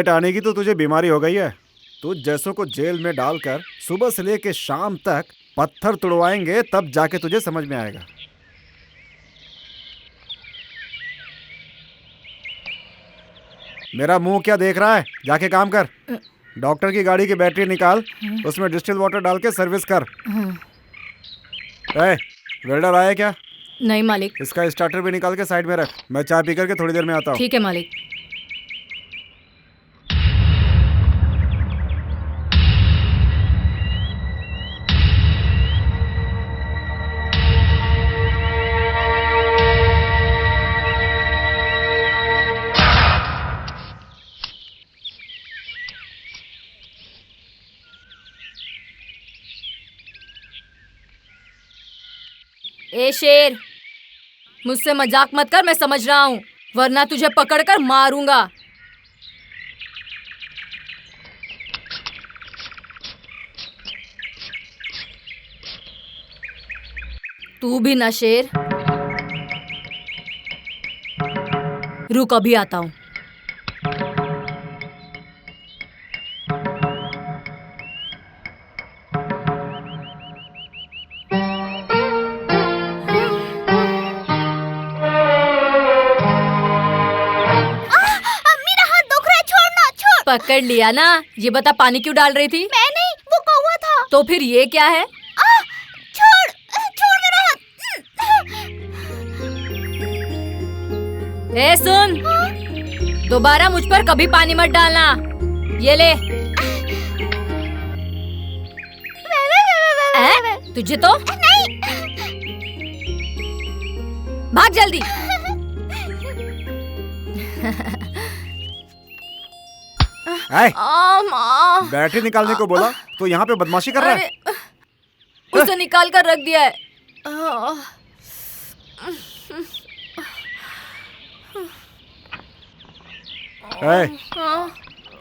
Date आने की तो तुझे बीमारी हो गई है। तू जैसों को जेल में डालकर सुबह से लेके शाम तक पत्थर तुड़वाएंगे, तब जाके तुझे समझ में आएगा। मेरा मुंह क्या देख रहा है? जाके काम कर। डॉक्टर की गाड़ी की बैटरी निकाल, उसमें डिस्टिल वाटर डाल के सर्विस कर। वेल्डर आया क्या? नहीं मालिक। इसका स्टार्टर भी निकाल के साइड में रख, मैं चाय पी करके थोड़ी देर में आता हूँ। ठीक है मालिक। ए शेर, मुझसे मजाक मत कर, मैं समझ रहा हूँ, वरना तुझे पकड़कर मारूंगा। तू भी ना शेर। रुक, अभी आता हूँ। पकड़ लिया ना। ये बता, पानी क्यों डाल रही थी? मैं नहीं, वो कौवा था। तो फिर ये क्या है? छोड़ मेरा हाथ। ए सुन, दोबारा मुझ पर कभी पानी मत डालना। ये ले। तुझे तो नहीं। भाग जल्दी। बैटरी निकालने को बोला तो यहाँ पे बदमाशी कर रहा है। उसे निकाल कर रख दिया है।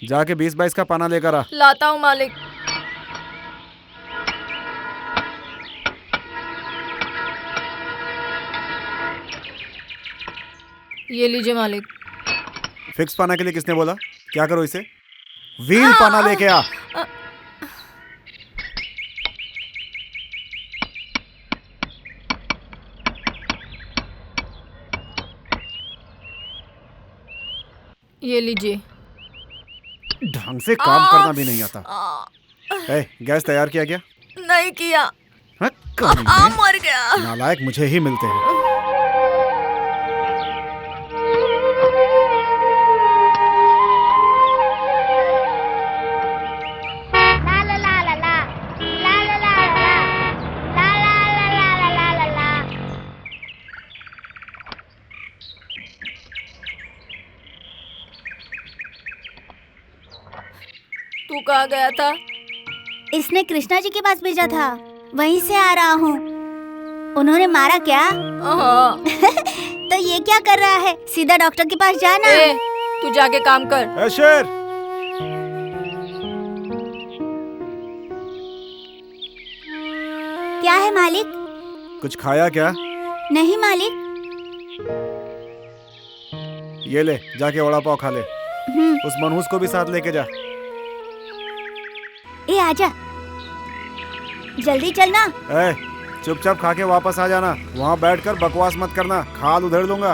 जाके 20-22 का पाना लेकर आ। लाता हूँ मालिक। ये लीजिए मालिक। फिक्स पाना के लिए किसने बोला? क्या करो इसे? व्हील पाना लेके आ। ये लीजिए। ढंग से काम करना भी नहीं आता। गैस तैयार किया गया? नहीं किया। मर गया। नालायक मुझे ही मिलते हैं। तू कहाँ गया था? इसने कृष्णा जी के पास भेजा था, वहीं से आ रहा हूँ। उन्होंने मारा क्या? तो ये क्या कर रहा है? सीधा डॉक्टर के पास जाना। तू जाके काम कर। शेर, क्या है मालिक? कुछ खाया क्या? नहीं मालिक। ये ले, जाके वड़ा पाव खा ले। उस मनहूस को भी साथ लेके जा। ए आजा, जल्दी चलना। चुपचाप खा के वापस आ जाना। वहाँ बैठकर बकवास मत करना, खाल उधेड़ दूंगा।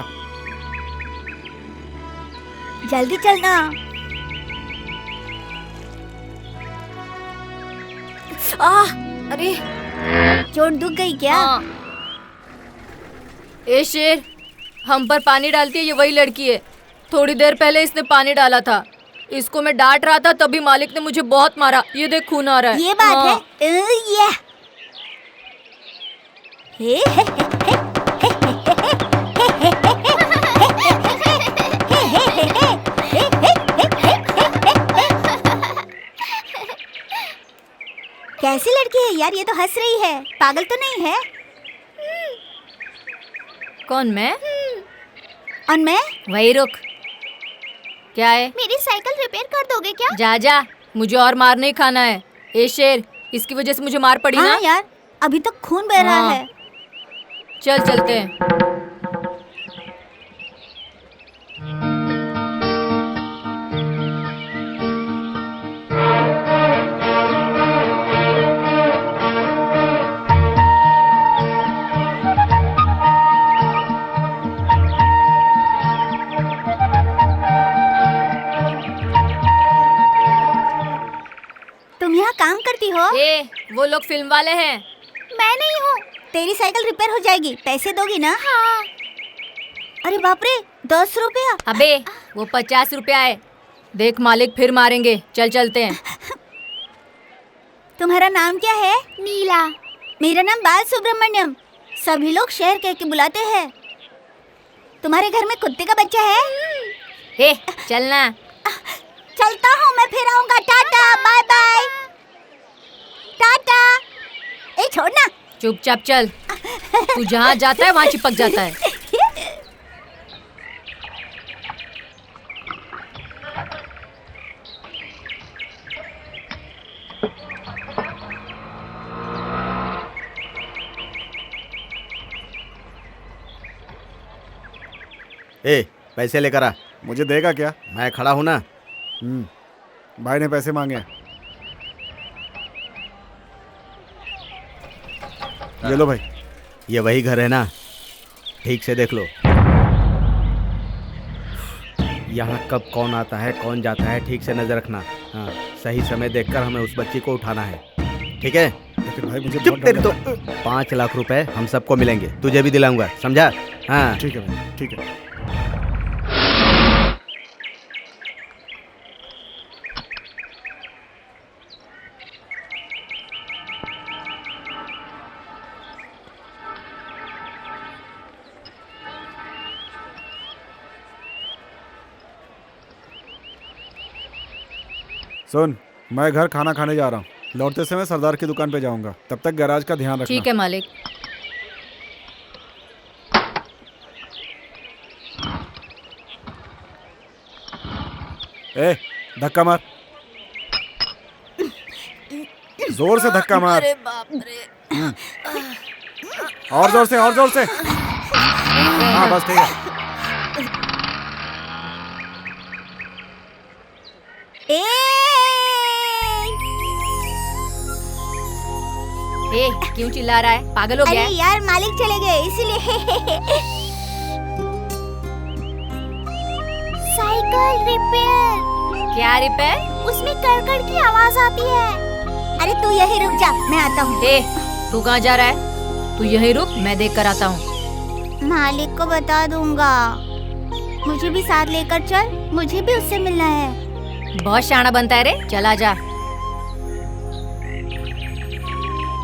जल्दी चलना। अरे चोट दुख गई क्या? ए शेर, हम पर पानी डालती है ये वही लड़की है। थोड़ी देर पहले इसने पानी डाला था। इसको मैं डांट रहा था, तभी मालिक ने मुझे बहुत मारा। ये देख, खून आ रहा है। ये बात है। कैसी लड़की है यार, ये तो हंस रही है। पागल तो नहीं है? कौन, मैं? और मैं? वही रुक। क्या है? मेरी साइकिल रिपेयर कर दोगे क्या? जा जा, मुझे और मार नहीं खाना है। ए शेर, इसकी वजह से मुझे मार पड़ी ना। यार, अभी तक खून बह रहा है। चल चलते हैं। काम करती हो? वो लोग फिल्म वाले हैं। मैं नहीं हूँ। तेरी साइकिल रिपेयर हो जाएगी, पैसे दोगी ना? हाँ। अरे बाप रे, 10 रुपया। अबे वो 50 रुपया है। देख मालिक फिर मारेंगे, चल चलते हैं। तुम्हारा नाम क्या है? नीला। मेरा नाम बाल सुब्रमण्यम। सभी लोग शहर कह के बुलाते हैं। तुम्हारे घर में कुत्ते का बच्चा है? चलना। चलता हूँ, मैं फिर आऊंगा। Tata, bye bye. टाटा। छोड़ना। चुपचाप चल। तू जहाँ जाता है वहाँ चिपक जाता है। पैसे लेकर आ। मुझे देगा क्या? मैं खड़ा हूँ ना। भाई ने पैसे मांगे। ये लो भाई। ये वही घर है ना? ठीक से देख लो। यहाँ कब कौन आता है कौन जाता है ठीक से नजर रखना। हाँ, सही समय देखकर हमें उस बच्ची को उठाना है, ठीक है? लेकिन भाई मुझे चुप तेरी तो। 5 लाख रुपए हम सबको मिलेंगे, तुझे भी दिलाऊंगा, समझा? हाँ ठीक है भाई, ठीक है। सुन, मैं घर खाना खाने जा रहा हूँ। लौटते समय सरदार की दुकान पे जाऊंगा। तब तक गैराज का ध्यान रखना। ठीक है मालिक। धक्का मार, जोर से धक्का मार। अरे बाप रे। और जोर से, और जोर से। हाँ बस ठीक है। क्यों चिल्ला रहा है? पागल हो गया है? अरे यार, मालिक चले गए इसीलिए। Cycle repair. क्या रिपेयर? उसमें कड़कड़ की आवाज आती है। अरे तू यहीं रुक जा, मैं आता हूँ। तू कहाँ जा रहा है? तू यहीं रुक, मैं देख कर आता हूँ। मालिक को बता दूंगा। मुझे भी साथ लेकर चल, मुझे भी उससे मिलना है। बहुत शाना बनता है रे, चला जा।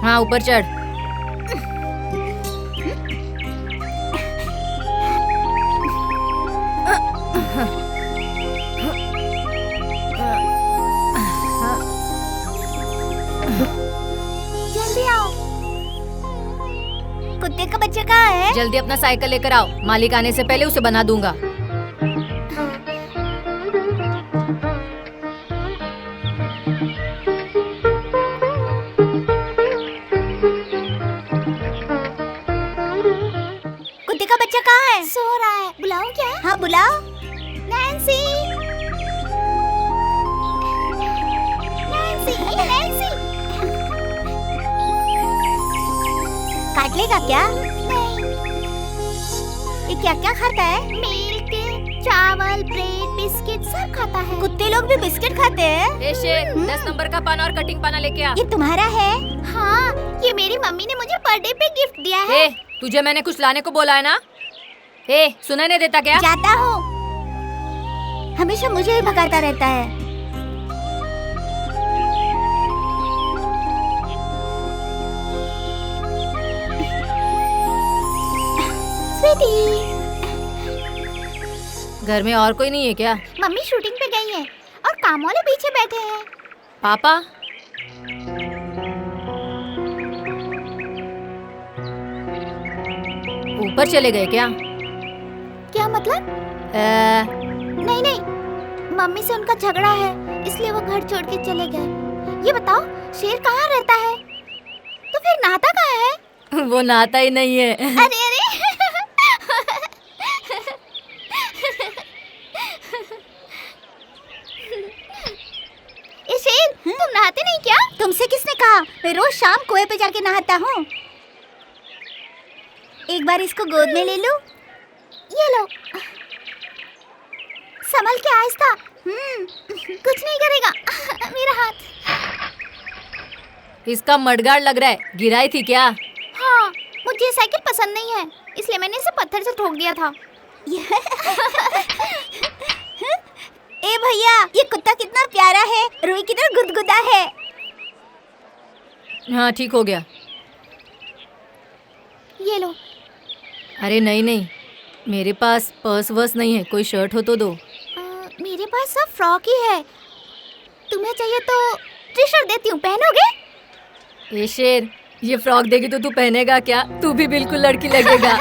हाँ ऊपर चढ़। जल्दी आओ। कुत्ते का बच्चा कहाँ है? जल्दी अपना साइकिल लेकर आओ, मालिक आने से पहले उसे बना दूंगा। कुत्ते का बच्चा कहाँ है? सो रहा है। बुलाऊं क्या? हाँ बुलाओ। Nancy, Nancy, Nancy. काट लेगा क्या? नहीं। ये क्या क्या खाता है? मिल्क, चावल, ब्रेड, बिस्किट सब खाता है। कुत्ते लोग भी बिस्किट खाते हैं? शेर, 10 नंबर का पाना और कटिंग पाना लेके आ। ये तुम्हारा है? हाँ, ये मेरी मम्मी ने मुझे बर्थडे पे गिफ्ट दिया है। तुझे मैंने कुछ लाने को बोला है ना? सुना नहीं देता क्या? जाता हूँ। हमेशा मुझे ही भगाता रहता है। स्वीटी। घर में और कोई नहीं है क्या? मम्मी शूटिंग पे गई है और काम वाले पीछे बैठे हैं। पापा? ऊपर चले गए क्या? क्या मतलब? नहीं नहीं, मम्मी से उनका झगड़ा है, इसलिए वो घर छोड़ के चले गए। ये बताओ, शेर कहाँ रहता है? तो फिर नाता कहाँ है? वो नाता ही नहीं है। अरे अरे। ये शेर, तुम नहाते नहीं क्या? तुमसे किसने कहा? मैं रोज शाम कुएं पे जाके नहाता हूँ। एक बार इसको गोद में ले लूं? ये लो। संभल के आहिस्ता। कुछ नहीं करेगा। मेरा हाथ। इसका मडगाड़ लग रहा है, गिराई थी क्या? हाँ, मुझे ये साइकिल पसंद नहीं है, इसलिए मैंने इसे पत्थर से ठोक दिया था। ए भैया, ये कुत्ता कितना प्यारा है, रुई की तरह गुदगुदा है। हाँ ठीक हो गया। ये लो। अरे नहीं नहीं, मेरे पास पर्स वर्स नहीं है, कोई शर्ट हो तो दो। मेरे पास सब फ्रॉक ही है, तुम्हें चाहिए तो टी शर्ट देती हूँ, पहनोगे? ए शेर, ये फ्रॉक देगी तो तू पहनेगा क्या? तू भी बिल्कुल लड़की लगेगा।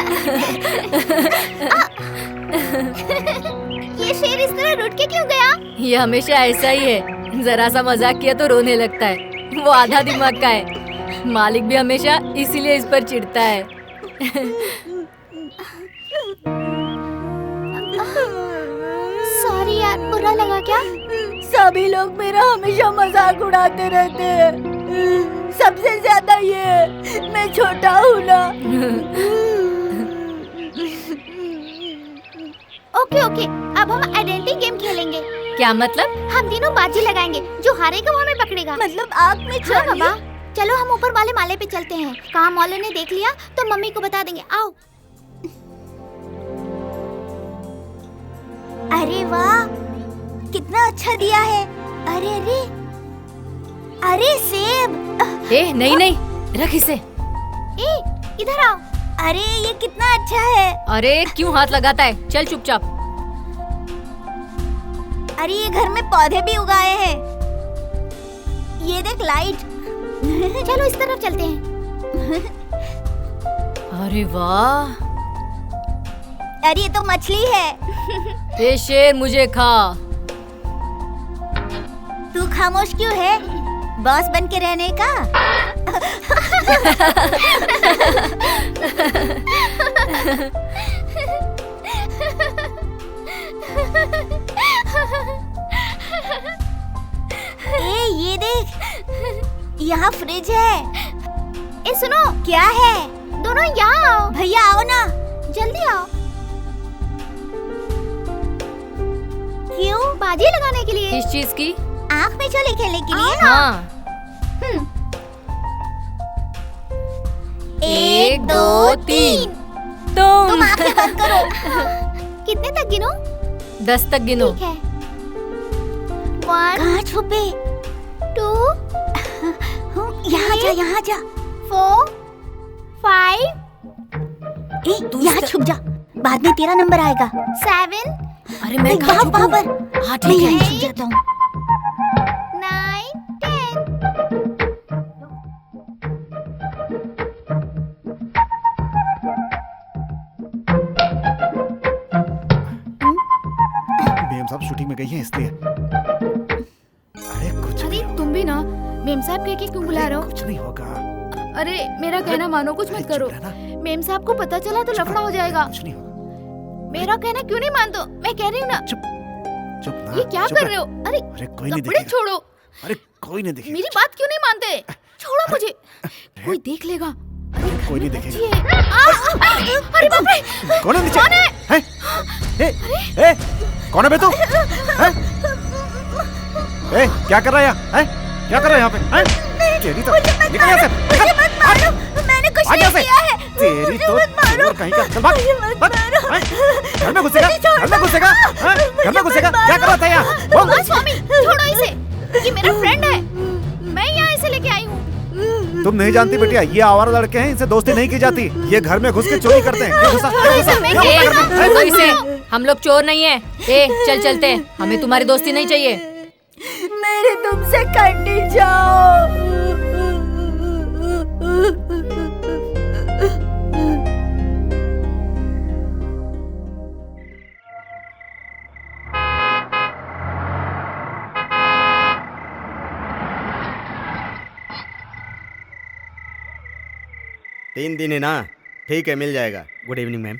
ये शेर इस तरह रुठ के क्यों गया? ये हमेशा ऐसा ही है, जरा सा मजाक किया तो रोने लगता है। वो आधा दिमाग का है। मालिक भी हमेशा इसीलिए इस पर चिढ़ता है। सॉरी यार, बुरा लगा क्या? सभी लोग मेरा हमेशा मजाक उड़ाते रहते हैं, सबसे ज्यादा ये, मैं छोटा हूँ ना। ओके ओके, अब हम आइडेंटिटी गेम खेलेंगे। क्या मतलब? हम तीनों बाजी लगाएंगे, जो हारेगा वो हमें पकड़ेगा। मतलब आग में हाँ चढ़िए। बाबा, चलो हम ऊपर वाले माले पे चलते हैं। काम वालों ने देख लिया तो मम्मी को बता देंगे। आओ। अरे वाह, कितना अच्छा दिया है। अरे अरे अरे सेब। ए नहीं नहीं, रख इसे। ए, इधर आओ। अरे ये कितना अच्छा है। अरे क्यों हाथ लगाता है? चल चुपचाप। अरे ये घर में पौधे भी उगाए हैं। ये देख लाइट। चलो इस तरफ चलते हैं। अरे वाह। अरे ये तो मछली है। ए शेर, मुझे खा। तू खामोश क्यों है? बॉस बन के रहने का। ए ये देख, यहाँ फ्रिज है। ए सुनो, क्या है? दोनों यहाँ आओ। भैया आओ ना। जल्दी आओ। क्यों? बाजी लगाने के लिए। किस चीज की? आँख में चले खेलने के लिए। हाँ। 1 2 3। तुम तुम आँखें बंद करो। कितने तक गिनो? 10 तक गिनो। ठीक है। 1 कहाँ छुपे? 2 यहाँ जा, यहाँ जा। 4 5 यहाँ छुप जा, बाद में तेरा नंबर आएगा। 7 अरे मैं कहाँ वहाँ छुपूं? पर। हाँ मैं ठीक है। यहीं छुप जाता हूँ। 9 10। मेम साहब शूटिंग में गई हैं इसलिए। अरे कुछ अरे नहीं होगा। तुम भी ना मेम साहब कह के क्यों बुला रहे हो? कुछ नहीं होगा। अरे मेरा कहना मानो, कुछ मत करो। चुप रहना। मेम साहब को पता चला तो लफड़ा हो जाएगा। कुछ नहीं होगा। मेरा कहना क्यों नहीं मानते हो? मैं कह रही हूँ ना। चुप ना। ये क्या चुप कर रहे हो? अरे अरे कोई नहीं कपड़े देखेगा। छोड़ो। अरे कोई नहीं देखेगा। मेरी बात क्यों नहीं मानते? छोड़ो मुझे। कोई देख लेगा। अरे घर कोई में नहीं बच्ची देखेगा। है। अरे बाप रे। कौन है नीचे? कौन है? ए, कौन है बे तू? हैं? ए, क्या कर रहा है यहाँ? हैं? क्या कर रहा है यहाँ पे? हैं? तेरी तो निकल यहाँ से। मुझे मत मारो, मैंने कुछ भाग नहीं यहाँ से। किया है। तेरी तो मुझे मत मारो। चोर कहीं का। चल भाग। मुझे मत भाग। मारो। हैं? घर में घुसेगा? मुझे छोड़ घर में घुसेगा? हैं? घर में घुसेगा? क्या कर रहा था यहाँ? बोल। बस स्वामी, छोड़ो इसे। ये मेरा फ्रेंड है, मैं यहाँ इसे लेके आई हूँ। तुम नहीं जानती बेटिया, ये आवारा लड़के हैं, इनसे दोस्ती नहीं की जाती। ये घर में घुस के चोरी करते हैं। ये घुसा, ये घुसा, ये ए, घुसा करते हैं। तो इसे, हम लोग चोर नहीं है। ए चल चलते हैं, हमें तुम्हारी दोस्ती नहीं चाहिए। मेरे तुमसे कट जाओ। तीन दिन है ना? ठीक है, मिल जाएगा। Good evening ma'am.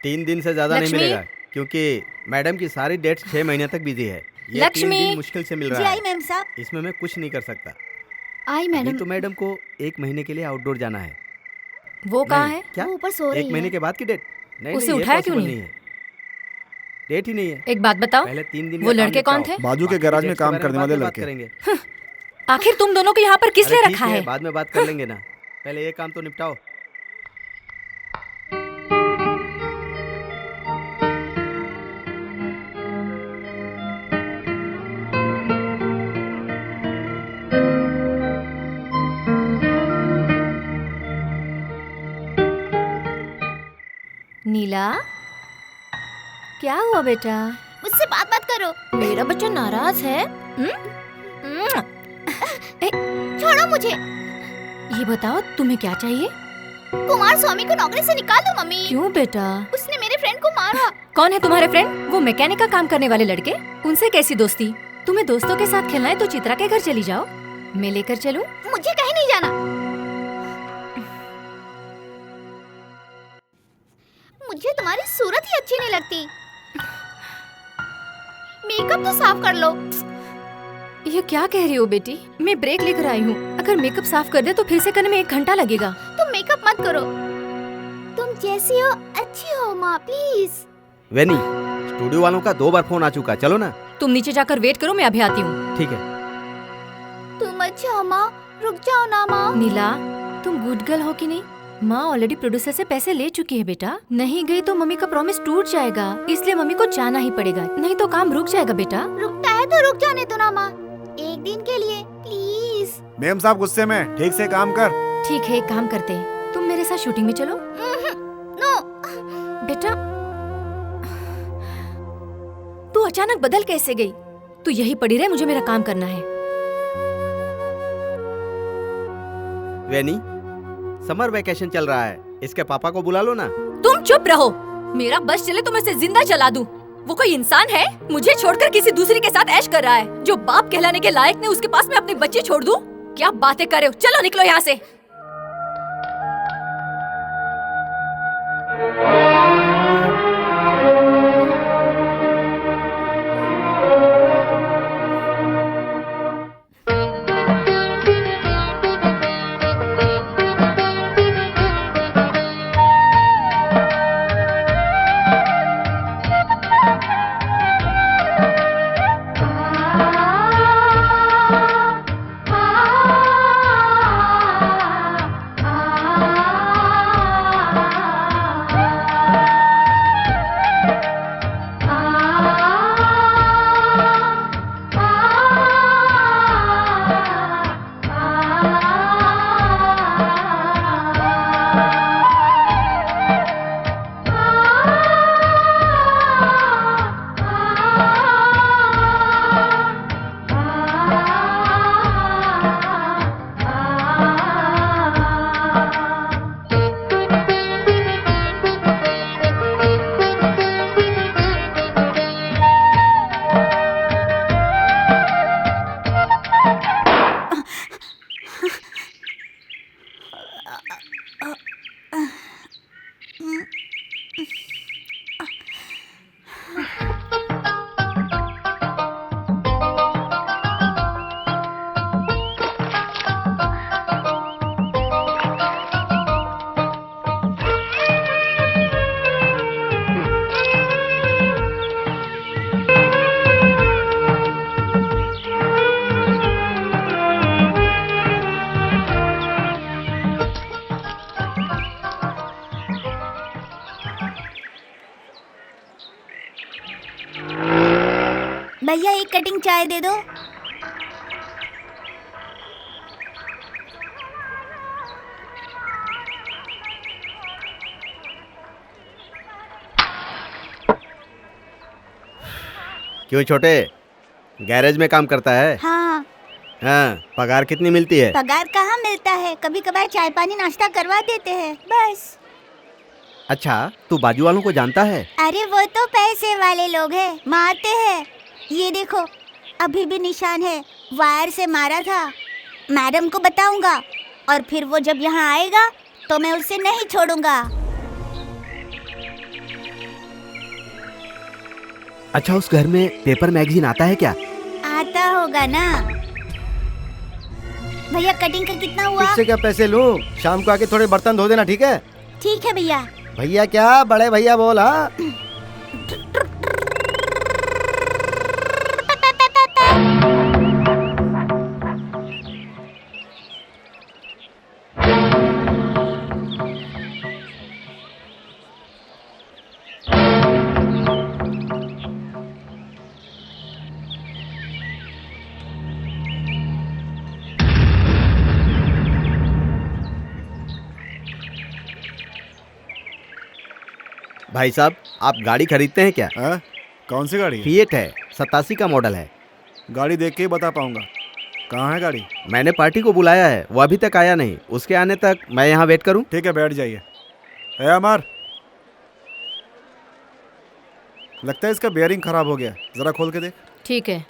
3 दिन से ज़्यादा नहीं लक्ष्मी? मिलेगा, क्योंकि मैडम की सारी डेट्स 6 महीने तक बिजी है। ये 3 लक्ष्मी? दिन मुश्किल से मिल जी रहा आई है। मैम साहब। इसमें मैं कुछ नहीं कर सकता। आई अभी मैडम। तो मैडम को 1 महीने के लिए आउटडोर जाना है। वो कहाँ नहीं, है? क्या? वो ऊपर सो रही 1 महीने है। के बाद की डेट? नहीं उसे नहीं, ये उठाया क्यों possible नहीं? है। डेट ही नहीं है। एक बात बताओ, पहले 3 दिन वो का काम लड़के कौन निपटाओ। थे? बाजू के बाकी गैराज में dates के काम बारे करने बाद वाले में बात लड़के। करेंगे। आखिर तुम दोनों को यहाँ पर किस लिए अरे रखा ठीक है? बाद में बात कर लेंगे ना, पहले ये काम तो निपटाओ। नीला, क्या हुआ बेटा? मुझसे बात मत करो। मेरा बच्चा नाराज है? छोड़ो मुझे। ये बताओ तुम्हें क्या चाहिए? कुमार स्वामी को नौकरी से निकाल दो मम्मी। क्यों बेटा? उसने मेरे फ्रेंड को मारा। कौन है तुम्हारे फ्रेंड? वो मैकेनिक का काम करने वाले लड़के? उनसे कैसी दोस्ती? तुम्हें दोस्तों के साथ खेलना है तो चित्रा के घर चली जाओ, मैं लेकर चलूं? मुझे कहीं नहीं जाना। मुझे तुम्हारी सूरत ही अच्छी नहीं लगती। मेकअप तो साफ कर लो। ये क्या कह रही हो बेटी? मैं ब्रेक लेकर आई हूँ, अगर मेकअप साफ कर दे तो फिर से करने में 1 घंटा लगेगा। तुम मेकअप मत करो, तुम जैसी हो अच्छी हो माँ, प्लीज। वेनी, स्टूडियो वालों का 2 बार फोन आ चुका, चलो ना। तुम नीचे जाकर वेट करो, मैं अभी आती हूँ। ठीक है। तुम अच्छा हो माँ, रुक जाओ ना माँ। नीला, तुम गुड गर्ल हो कि नहीं? माँ ऑलरेडी प्रोड्यूसर से पैसे ले चुकी है बेटा, नहीं गई तो मम्मी का प्रॉमिस टूट जाएगा, इसलिए मम्मी को जाना ही पड़ेगा, नहीं तो काम रुक जाएगा बेटा। रुकता है तो रुक जाने दो ना माँ, 1 दिन के लिए प्लीज। मेम साहब गुस्से में, ठीक से काम कर। ठीक है, एक काम करते हैं, तुम मेरे साथ शूटिंग में चलो। नो बेटा, तू अचानक बदल कैसे गई? तू यही पड़ी रहे, मुझे मेरा काम करना है। वेनी, समर वेकेशन चल रहा है, इसके पापा को बुला लो ना। तुम चुप रहो, मेरा बस चले तो मैं इसे जिंदा जला दूं। वो कोई इंसान है? मुझे छोड़कर किसी दूसरी के साथ ऐश कर रहा है। जो बाप कहलाने के लायक नहीं उसके पास मैं अपनी बच्ची छोड़ दूं? क्या बातें कर रहे हो? चलो निकलो यहाँ से। भैया 1 कटिंग चाय दे दो। क्यों छोटे, गैरेज में काम करता है? हाँ। हाँ, पगार कितनी मिलती है? पगार कहाँ मिलता है, कभी कभार चाय पानी नाश्ता करवा देते हैं बस। अच्छा, तू बाजू वालों को जानता है? अरे वो तो पैसे वाले लोग हैं, मारते हैं। ये देखो अभी भी निशान है, वायर से मारा था। मैडम को बताऊंगा और फिर वो जब यहाँ आएगा तो मैं उसे नहीं छोड़ूंगा। अच्छा, उस घर में पेपर मैगजीन आता है क्या? आता होगा ना। भैया कटिंग का कितना हुआ? इससे क्या पैसे लूं? शाम को आके थोड़े बर्तन धो देना, ठीक है? ठीक है भैया। भैया क्या, बड़े भैया बोल। हाँ भाई साहब, आप गाड़ी खरीदते हैं क्या? हाँ? कौन सी गाड़ी है? फिएट है, 87 का मॉडल है। गाड़ी देख के ही बता पाऊंगा। कहाँ है गाड़ी? मैंने पार्टी को बुलाया है, वो अभी तक आया नहीं। उसके आने तक मैं यहाँ वेट करूँ? ठीक है, बैठ जाइए। है अमर, लगता है इसका बेयरिंग खराब हो गया, जरा खोल के देख। ठीक है।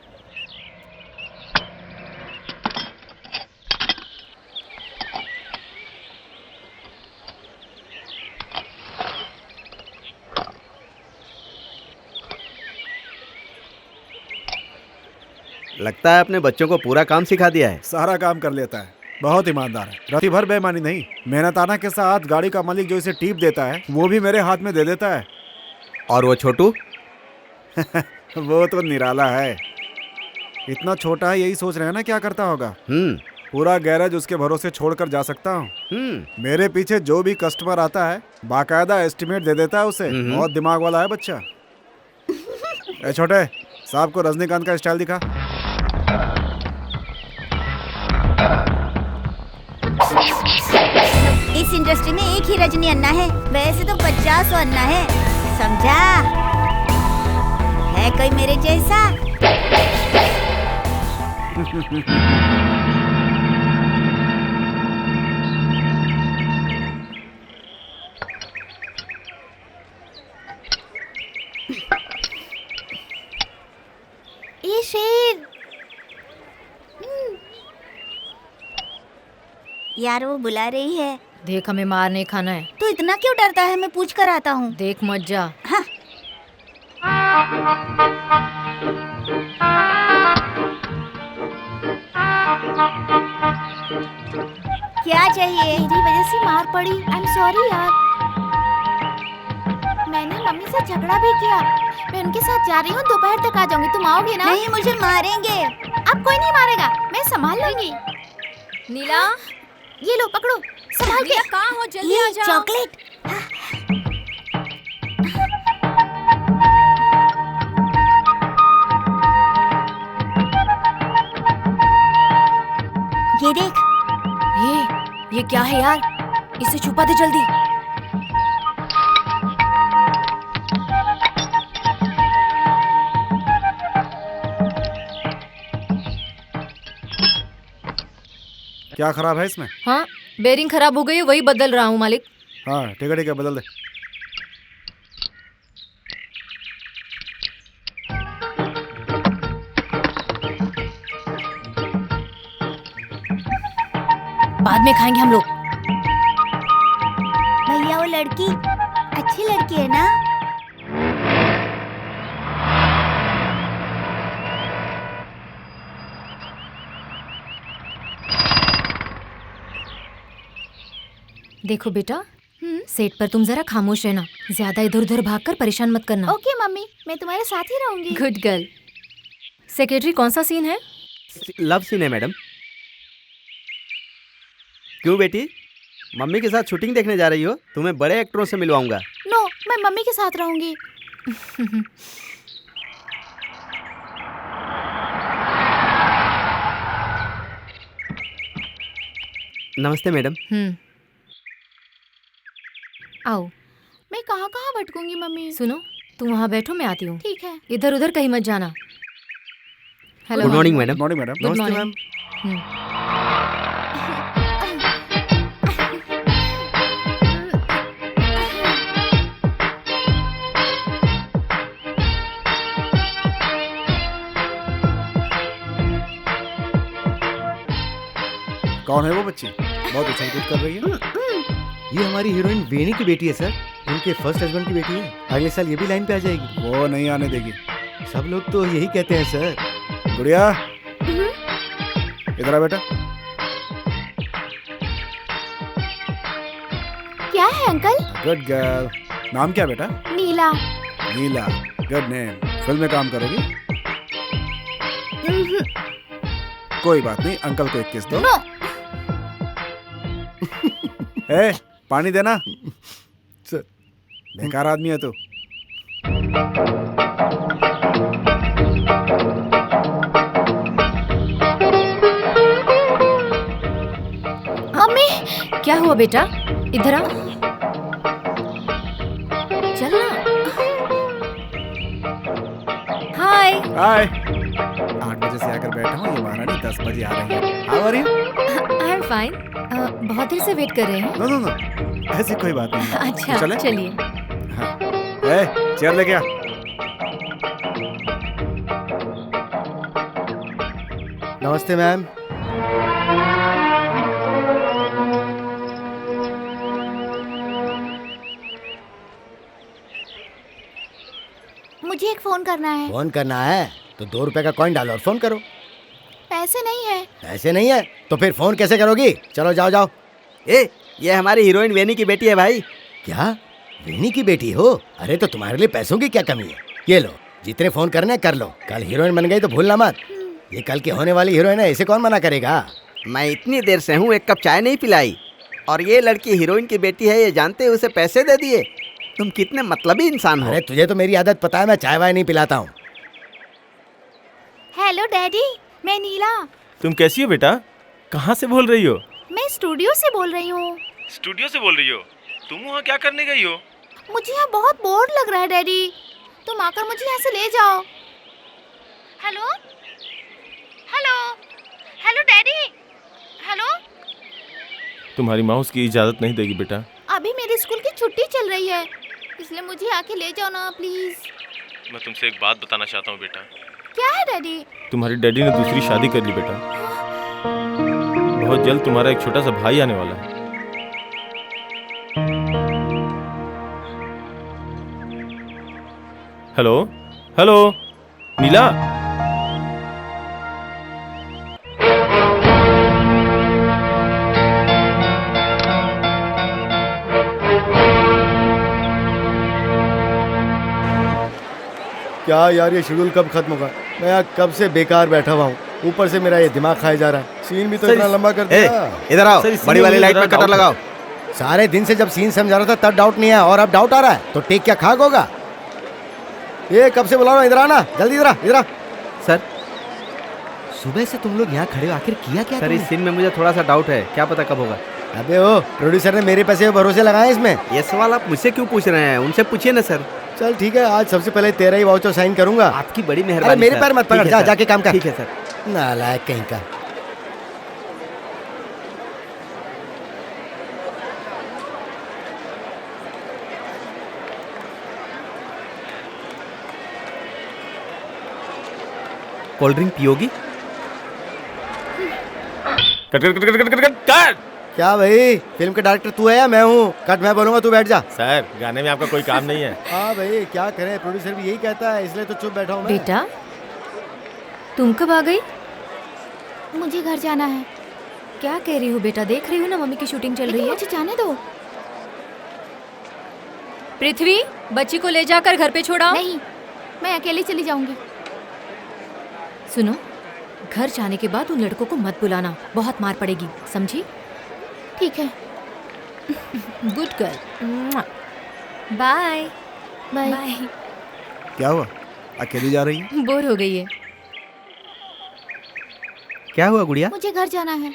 लगता है अपने बच्चों को पूरा काम सिखा दिया है। सारा काम कर लेता है, बहुत ईमानदार है। राती भर बेईमानी नहीं, मेहनताना के साथ गाड़ी का मालिक जो इसे टीप देता है वो भी मेरे हाथ में दे देता है। और वो छोटू? वो तो निराला है, इतना छोटा है, यही सोच रहे हैं ना क्या करता होगा। पूरा गैरेज उसके भरोसे छोड़कर जा सकता हूँ। मेरे पीछे जो भी कस्टमर आता है बाकायदा एस्टिमेट दे देता है उसे। बहुत दिमाग वाला है बच्चा। ए छोटे, साहब को रजनीकांत का स्टाइल दिखा। इस इंडस्ट्री में एक ही रजनी अन्ना है, वैसे तो 50 अन्ना है, समझा? है कोई मेरे जैसा? ये शेर। यार वो बुला रही है। देख, हमें मार नहीं खाना है। तू इतना क्यों डरता है? मैं पूछ कर आता हूँ। देख मत जा। हाँ। क्या चाहिए? मेरी वजह से मार पड़ी। आई एम सॉरी यार। मैंने मम्मी से झगड़ा भी किया। मैं उनके साथ जा रही हूँ, दोपहर तक आ जाऊंगी। तुम आओगे ना? नहीं, मुझे मारेंगे। अब कोई नहीं मारेगा, मैं संभाल लूंगी। नीला, ये लो पकड़ो, संभाल के। नीला कहाँ हो? जल्दी आ ये जाओ। चॉकलेट। ये देख। ये क्या है यार? इसे छुपा दे जल्दी। क्या खराब है इसमें? हाँ, बेरिंग खराब हो गई, वही बदल रहा हूँ मालिक। हाँ ठीक है, बदल दे। बाद में खाएंगे हम लोग। भैया वो लड़की अच्छी लड़की है ना? देखो बेटा, सेट पर तुम जरा खामोश रहना, ज्यादा इधर उधर भागकर परेशान मत करना। ओके मम्मी, मैं तुम्हारे साथ ही रहूंगी। Good girl. सेक्रेटरी, कौन सा सीन है? लव सीन है मैडम। क्यों बेटी, मम्मी के साथ शूटिंग देखने जा रही हो? तुम्हें बड़े एक्टरों से मिलवाऊंगा। नो, मैं मम्मी के साथ रहूंगी। नमस्ते मैडम। आओ। मैं कहाँ कहाँ भटकूंगी मम्मी? सुनो, तुम वहाँ बैठो, मैं आती हूँ। ठीक है। इधर उधर कहीं मत जाना। Hello. Good morning madam. Morning madam. Good नमस्ते मॉर्निंग। मैम। कौन है वो बच्ची? बहुत उछल कूद कर रही है। ये हमारी हीरोइन वेणी की बेटी है सर, उनके फर्स्ट हस्बैंड की बेटी है। अगले साल ये भी लाइन पे आ जाएगी। वो नहीं आने देगी। सब लोग तो यही कहते हैं सर। गुड़िया, इधर आ बेटा। क्या है अंकल? Good girl. नाम क्या बेटा? नीला। नीला, गुड नेम। फिल्म में काम करोगी? कोई बात नहीं, अंकल को एक किस दो। नो। ए, पानी देना। बेकार आदमी है तू। मम्मी, क्या हुआ बेटा? इधर आ। चल ना। हाय। 8 बजे से आकर बैठा हूँ, ये महारानी 10 बजे आ रही है। How are you? I am fine. बहुत देर से वेट कर रहे हैं। नो नो नो, ऐसी कोई बात नहीं है। अच्छा चले? चलिए। हाँ। चेयर लेके आ। नमस्ते मैम। मुझे एक फोन करना है। फोन करना है तो 2 रुपए का कॉइन डालो और फोन करो। पैसे नहीं है। पैसे नहीं है तो फिर फोन कैसे करोगी? चलो जाओ जाओ। ये हमारी हीरोइन वेनी की बेटी है भाई। क्या वेनी की बेटी हो? अरे तो तुम्हारे लिए पैसों की क्या कमी है? ये लो, जितने फोन करने कर लो। कल हीरोइन बन गई तो भूलना मत। ये कल की होने वाली हीरोइन है, इसे कौन मना करेगा? मैं इतनी देर से हूँ, एक कप चाय नहीं पिलाई, और ये लड़की हीरोइन की बेटी है ये जानते हुए उसे पैसे दे दिए। तुम कितने मतलबी इंसान हो। अरे तुझे तो मेरी आदत पता है, मैं चाय वाय नहीं पिलाता हूँ। हेलो डैडी, मैं नीला। तुम कैसी हो बेटा? कहाँ से बोल रही हो? मैं स्टूडियो से बोल रही हूँ। स्टूडियो से बोल रही हो? तुम वहाँ क्या करने गई हो? मुझे यहाँ बहुत बोर लग रहा है डैडी, तुम आकर मुझे यहाँ से ले जाओ। Hello hello hello daddy, hello. तुम्हारी माँ उसकी इजाज़त नहीं देगी बेटा। अभी मेरी स्कूल की छुट्टी चल रही है, इसलिए मुझे आके ले जाओ ना प्लीज। मैं तुमसे एक बात बताना चाहता हूँ बेटा। क्या है डैडी? तुम्हारी डैडी ने दूसरी शादी कर ली बेटा। बहुत जल्द तुम्हारा एक छोटा सा भाई आने वाला है। हेलो हेलो नीला। क्या यार, ये शेड्यूल कब खत्म होगा? मैं यहाँ कब से बेकार बैठा हुआ हूँ, ऊपर से मेरा ये दिमाग खाया जा रहा है। सीन भी तो इतना लंबा कर दिया। इधर आओ, सर, इसी बड़ी में वाली मुझे लाइट जरा में कटर डाउट है। लगाओ। सारे दिन से जब सीन समझा रहा था तब डाउट नहीं आया, और अब डाउट आ रहा है तो टेक क्या खाक होगा? ये कब से बुला रहा हूँ, इधर आना जल्दी, इधर आ, इधर आ। सर सुबह से तुम लोग यहाँ खड़े हो, आखिर किया क्या? सर, इस सीन में मुझे थोड़ा सा डाउट है, क्या पता कब होगा। अबे ओ, प्रोड्यूसर ने मेरे पैसे भरोसे लगाए इसमें। ये सवाल आप मुझसे क्यों पूछ रहे हैं? उनसे पूछिए ना सर। चल ठीक है, आज सबसे पहले तेरा ही वाउचर साइन करूंगा। आपकी बड़ी अरे मेहरबानी। मेरे सर। पैर मत ठीक पकड़, है जा सर। जाके काम कर। ठीक है सर। नालायक कहीं का। कोल्ड ड्रिंक पियोगी? Cut cut cut cut cut cut cut. क्या भाई, फिल्म के डायरेक्टर तू है या मैं हूँ? कट मैं बोलूंगा, तू बैठ जा। सर, गाने में आपका कोई काम नहीं है। हाँ भाई, क्या करें, प्रोड्यूसर भी यही कहता है, इसलिए तो चुप बैठा हूँ मैं। बेटा तुम कब आ गई? मुझे घर जाना है। क्या कह रही हो बेटा? देख रही हो ना मम्मी की शूटिंग चल रही लेकिन है। मुझे जाने दो। पृथ्वी, बच्ची को ले जाकर घर पे छोड़ाओ। नहीं, मैं अकेली चली जाऊंगी। सुनो, घर जाने के बाद उन लड़कों को मत बुलाना, बहुत मार पड़ेगी, समझी? ठीक है। Good girl. Bye bye. Bye. क्या हुआ, अकेली जा रही है? बोर हो गई है। क्या हुआ गुड़िया? मुझे घर जाना है।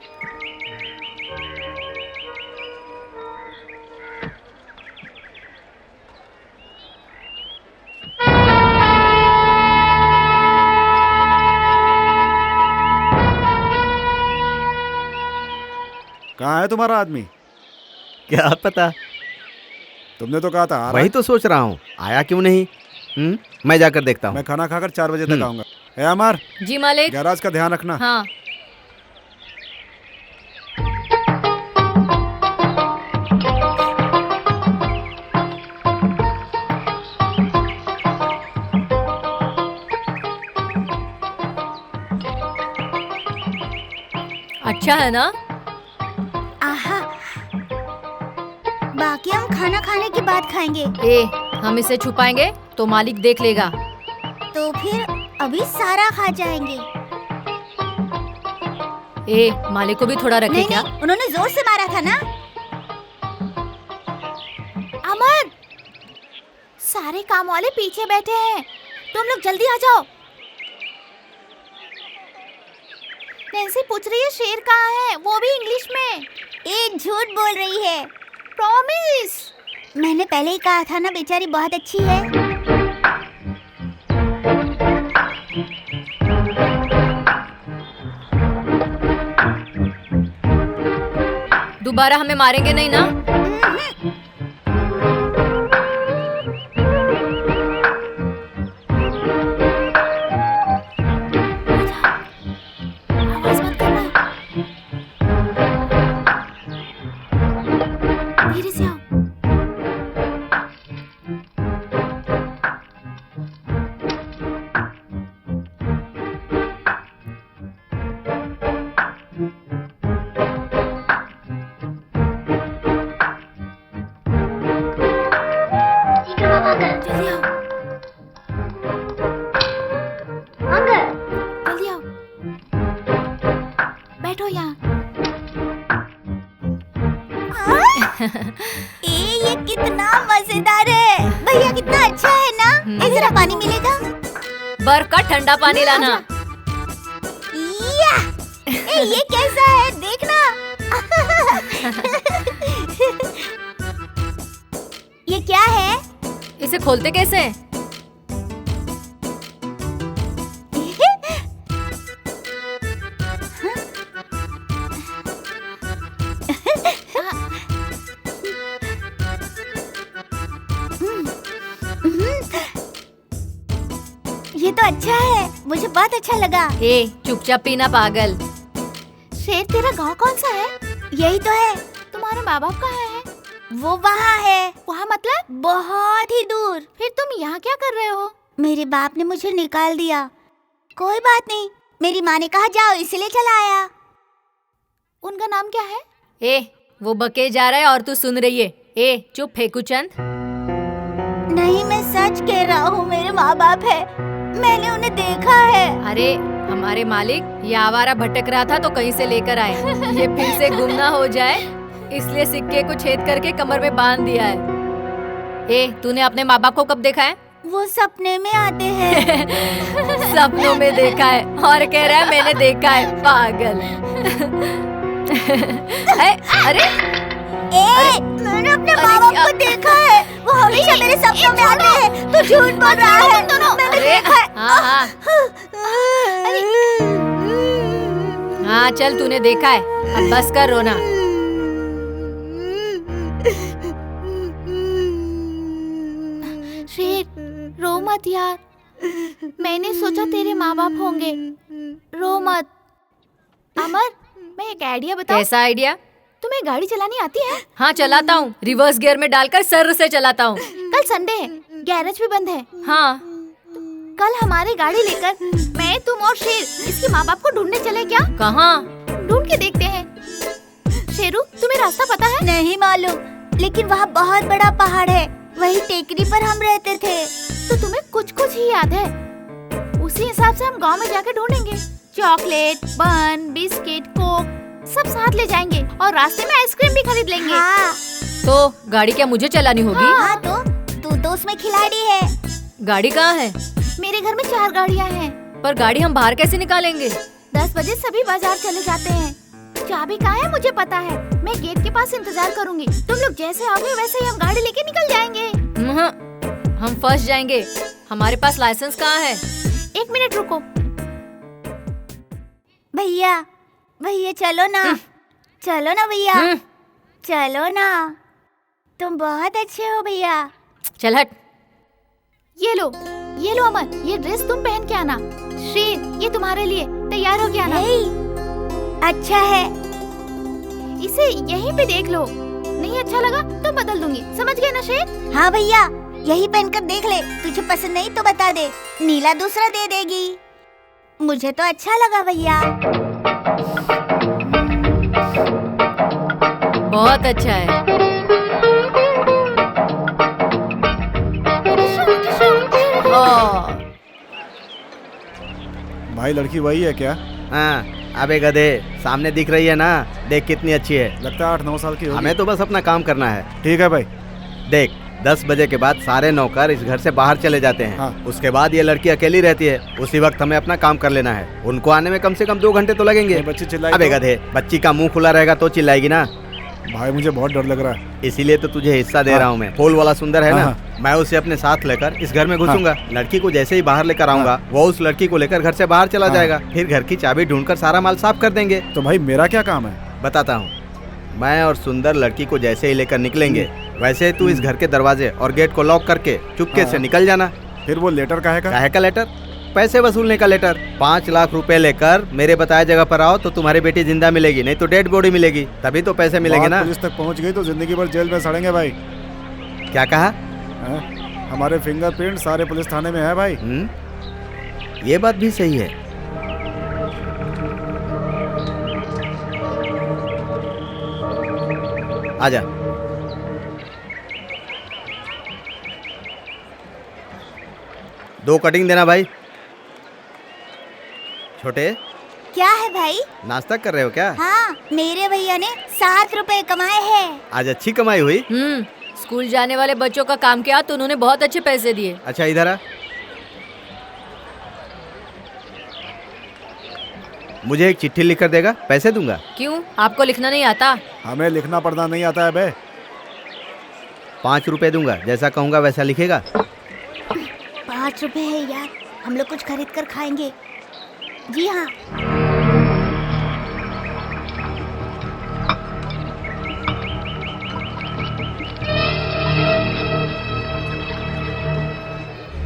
कहाँ है तुम्हारा आदमी? क्या पता, तुमने तो कहा था आ रहा वही है। तो सोच रहा हूँ, आया क्यों नहीं। मैं जाकर देखता हूँ। मैं खाना खाकर 4 बजे तक आऊंगा। ए अमर, जी मालिक। गैराज का ध्यान रखना। हाँ। अच्छा है ना? आहा, बाकी हम खाना खाने के बाद खाएंगे। ए, हम इसे छुपाएंगे तो मालिक देख लेगा। तो फिर अभी सारा खा जाएंगे। ए, मालिक को भी थोड़ा रखे नहीं क्या? नहीं, उन्होंने जोर से मारा था ना। अमर, सारे काम वाले पीछे बैठे हैं, तुम लोग जल्दी आ जाओ। नैन्सी पूछ रही है शेर कहाँ है, वो भी इंग्लिश में। एक झूठ बोल रही है। प्रॉमिस। मैंने पहले ही कहा था ना, बेचारी बहुत अच्छी है। दोबारा हमें मारेंगे नहीं ना? आवाज मत करना। धीरे से आओ। जल्दी आओ। जल्दी आओ। बैठो यहाँ। ये कितना मजेदार है। भैया कितना अच्छा है ना। जरा पानी मिलेगा? बर्फ का ठंडा पानी लाना। या! ये कैसा है देखना। ये क्या है? इसे खोलते कैसे? ये तो अच्छा है, मुझे बहुत अच्छा लगा। ए, चुपचाप पीना पागल। शेर, तेरा गांव कौन सा है? यही तो है। तुम्हारे माँ बाप कहाँ है? वो वहाँ है। वहाँ मतलब? बहुत ही दूर। फिर तुम यहाँ क्या कर रहे हो? मेरे बाप ने मुझे निकाल दिया। कोई बात नहीं, मेरी माँ ने कहा जाओ इसलिए चला आया। उनका नाम क्या है? ए, वो बके जा रहा है और तू सुन रही है। ए, चुप फेंकू चंद। नहीं, मैं सच कह रहा हूँ, मेरे माँ बाप है। मैंने उन्हें देखा है। अरे हमारे मालिक ये आवारा भटक रहा था तो कहीं से लेकर आए। ये फिर से गुम ना हो जाए इसलिए सिक्के को छेद करके कमर में बांध दिया है। ए, तूने अपने माँ बाप को कब देखा है? वो सपने में आते हैं। सपनों में देखा है और कह रहा है मैंने देखा है, पागल। अरे मैंने अपने माँ बाप को देखा है। वो हमेशा मेरे सपनों में आते हैं। तू झूठ बोल रहा है। मैंने देखा है। हाँ, हाँ चल, तूने देखा है, अब बस कर रोना। शेर, रो मत यार। मैंने सोचा तेरे माँ बाप होंगे। रो मत। अमर, मैं एक आइडिया बताऊं? कैसा आइडिया? तुम्हें गाड़ी चलानी आती है? हाँ चलाता हूँ, रिवर्स गियर में डालकर सर से चलाता हूँ। कल संडे है, गैरेज भी बंद है। हाँ, कल हमारी गाड़ी लेकर मैं, तुम और शेर इसके माँ बाप को ढूंढने चले क्या? कहाँ? ढूंढ के देखते हैं। शेरू, तुम्हें रास्ता पता है? नहीं मालूम, लेकिन वहाँ बहुत बड़ा पहाड़ है। वही टेकरी पर हम रहते थे। तो तुम्हें कुछ कुछ ही याद है। उसी हिसाब से हम गांव में जाकर ढूंढेंगे। चॉकलेट, बन, बिस्किट, कोक सब साथ ले जाएंगे और रास्ते में आइसक्रीम भी खरीद लेंगे। हाँ। तो गाड़ी क्या मुझे चलानी होगी? हाँ तो तू तो उसमें खिलाड़ी है। गाड़ी कहाँ है? मेरे घर में 4 गाड़ियाँ हैं। पर गाड़ी हम बाहर कैसे निकालेंगे? 10 बजे सभी बाजार चले जाते हैं। चाबी कहाँ है मुझे पता है। मैं गेट के पास इंतजार करूंगी। तुम लोग जैसे आओगे वैसे ही हम गाड़ी लेके निकल जाएंगे। हम फंस जाएंगे। हमारे पास लाइसेंस कहाँ है? 1 मिनट रुको। भैया, भैया चलो ना। चलो ना भैया, चलो ना। तुम बहुत अच्छे हो भैया। चल हट। ये लो अमर, ये ड्रेस तुम पहन के आना। शेर, ये तुम्हारे लिए, तैयार हो के आना। अच्छा है। इसे यहीं पे देख लो, नहीं अच्छा लगा तो बदल दूंगी, समझ गए ना शेर? हाँ भैया, यही पहनकर देख ले। तुझे पसंद नहीं तो बता दे, नीला दूसरा दे देगी। मुझे तो अच्छा लगा भैया। बहुत अच्छा है। भाई, लड़की वही है क्या? हाँ, अबे गधे, सामने दिख रही है ना, देख कितनी अच्छी है। लगता है 8-9 साल की होगी। हमें तो बस अपना काम करना है। ठीक है भाई। देख, 10 बजे के बाद सारे नौकर इस घर से बाहर चले जाते हैं। हाँ। उसके बाद ये लड़की अकेली रहती है। उसी वक्त हमें अपना काम कर लेना है। उनको आने में कम से कम 2 घंटे तो लगेंगे। बच्ची चिल्लाई अबे तो? गधे, बच्ची का मुंह खुला रहेगा तो चिल्लाएगी ना। भाई मुझे बहुत डर लग रहा है। इसीलिए तो तुझे हिस्सा दे रहा हूँ मैं। फूल वाला सुंदर है ना, मैं उसे अपने साथ लेकर इस घर में घुसूंगा। लड़की को जैसे ही बाहर लेकर आऊंगा, वो उस लड़की को लेकर घर से बाहर चला जाएगा। फिर घर की चाबी ढूंढकर सारा माल साफ कर देंगे। तो भाई मेरा क्या काम है? बताता हूँ। मैं और सुंदर लड़की को जैसे ही लेकर निकलेंगे वैसे ही तू इस घर के दरवाजे और गेट को लॉक करके चुपके से निकल जाना। फिर वो लेटर काहे का? काहे का लेटर? पैसे वसूलने का लेटर। 5 लाख रुपए लेकर मेरे बताए जगह पर आओ तो तुम्हारी बेटी जिंदा मिलेगी, नहीं तो डेड बॉडी मिलेगी, तभी तो पैसे मिलेंगे ना। पुलिस तक पहुंच गई तो जिंदगी भर जेल में सड़ेंगे भाई। क्या कहा? हमारे फिंगरप्रिंट सारे पुलिस थाने में है भाई। ये बात भी सही है। आजा। दो कटिंग देना भाई। छोटे, क्या है भाई? नाश्ता कर रहे हो क्या? हाँ, मेरे भैया ने 7 रुपए कमाए हैं। आज अच्छी कमाई हुई। स्कूल जाने वाले बच्चों का काम किया तो उन्होंने बहुत अच्छे पैसे दिए। अच्छा इधर आ। मुझे एक चिट्ठी लिख कर देगा, पैसे दूंगा। क्यों, आपको लिखना नहीं आता? हमें लिखना पढ़ना नहीं आता है बे। 5 रुपए दूंगा, जैसा कहूँगा वैसा लिखेगा। 5 रुपए है यार, हम लोग कुछ खरीद कर खाएंगे। जी हाँ।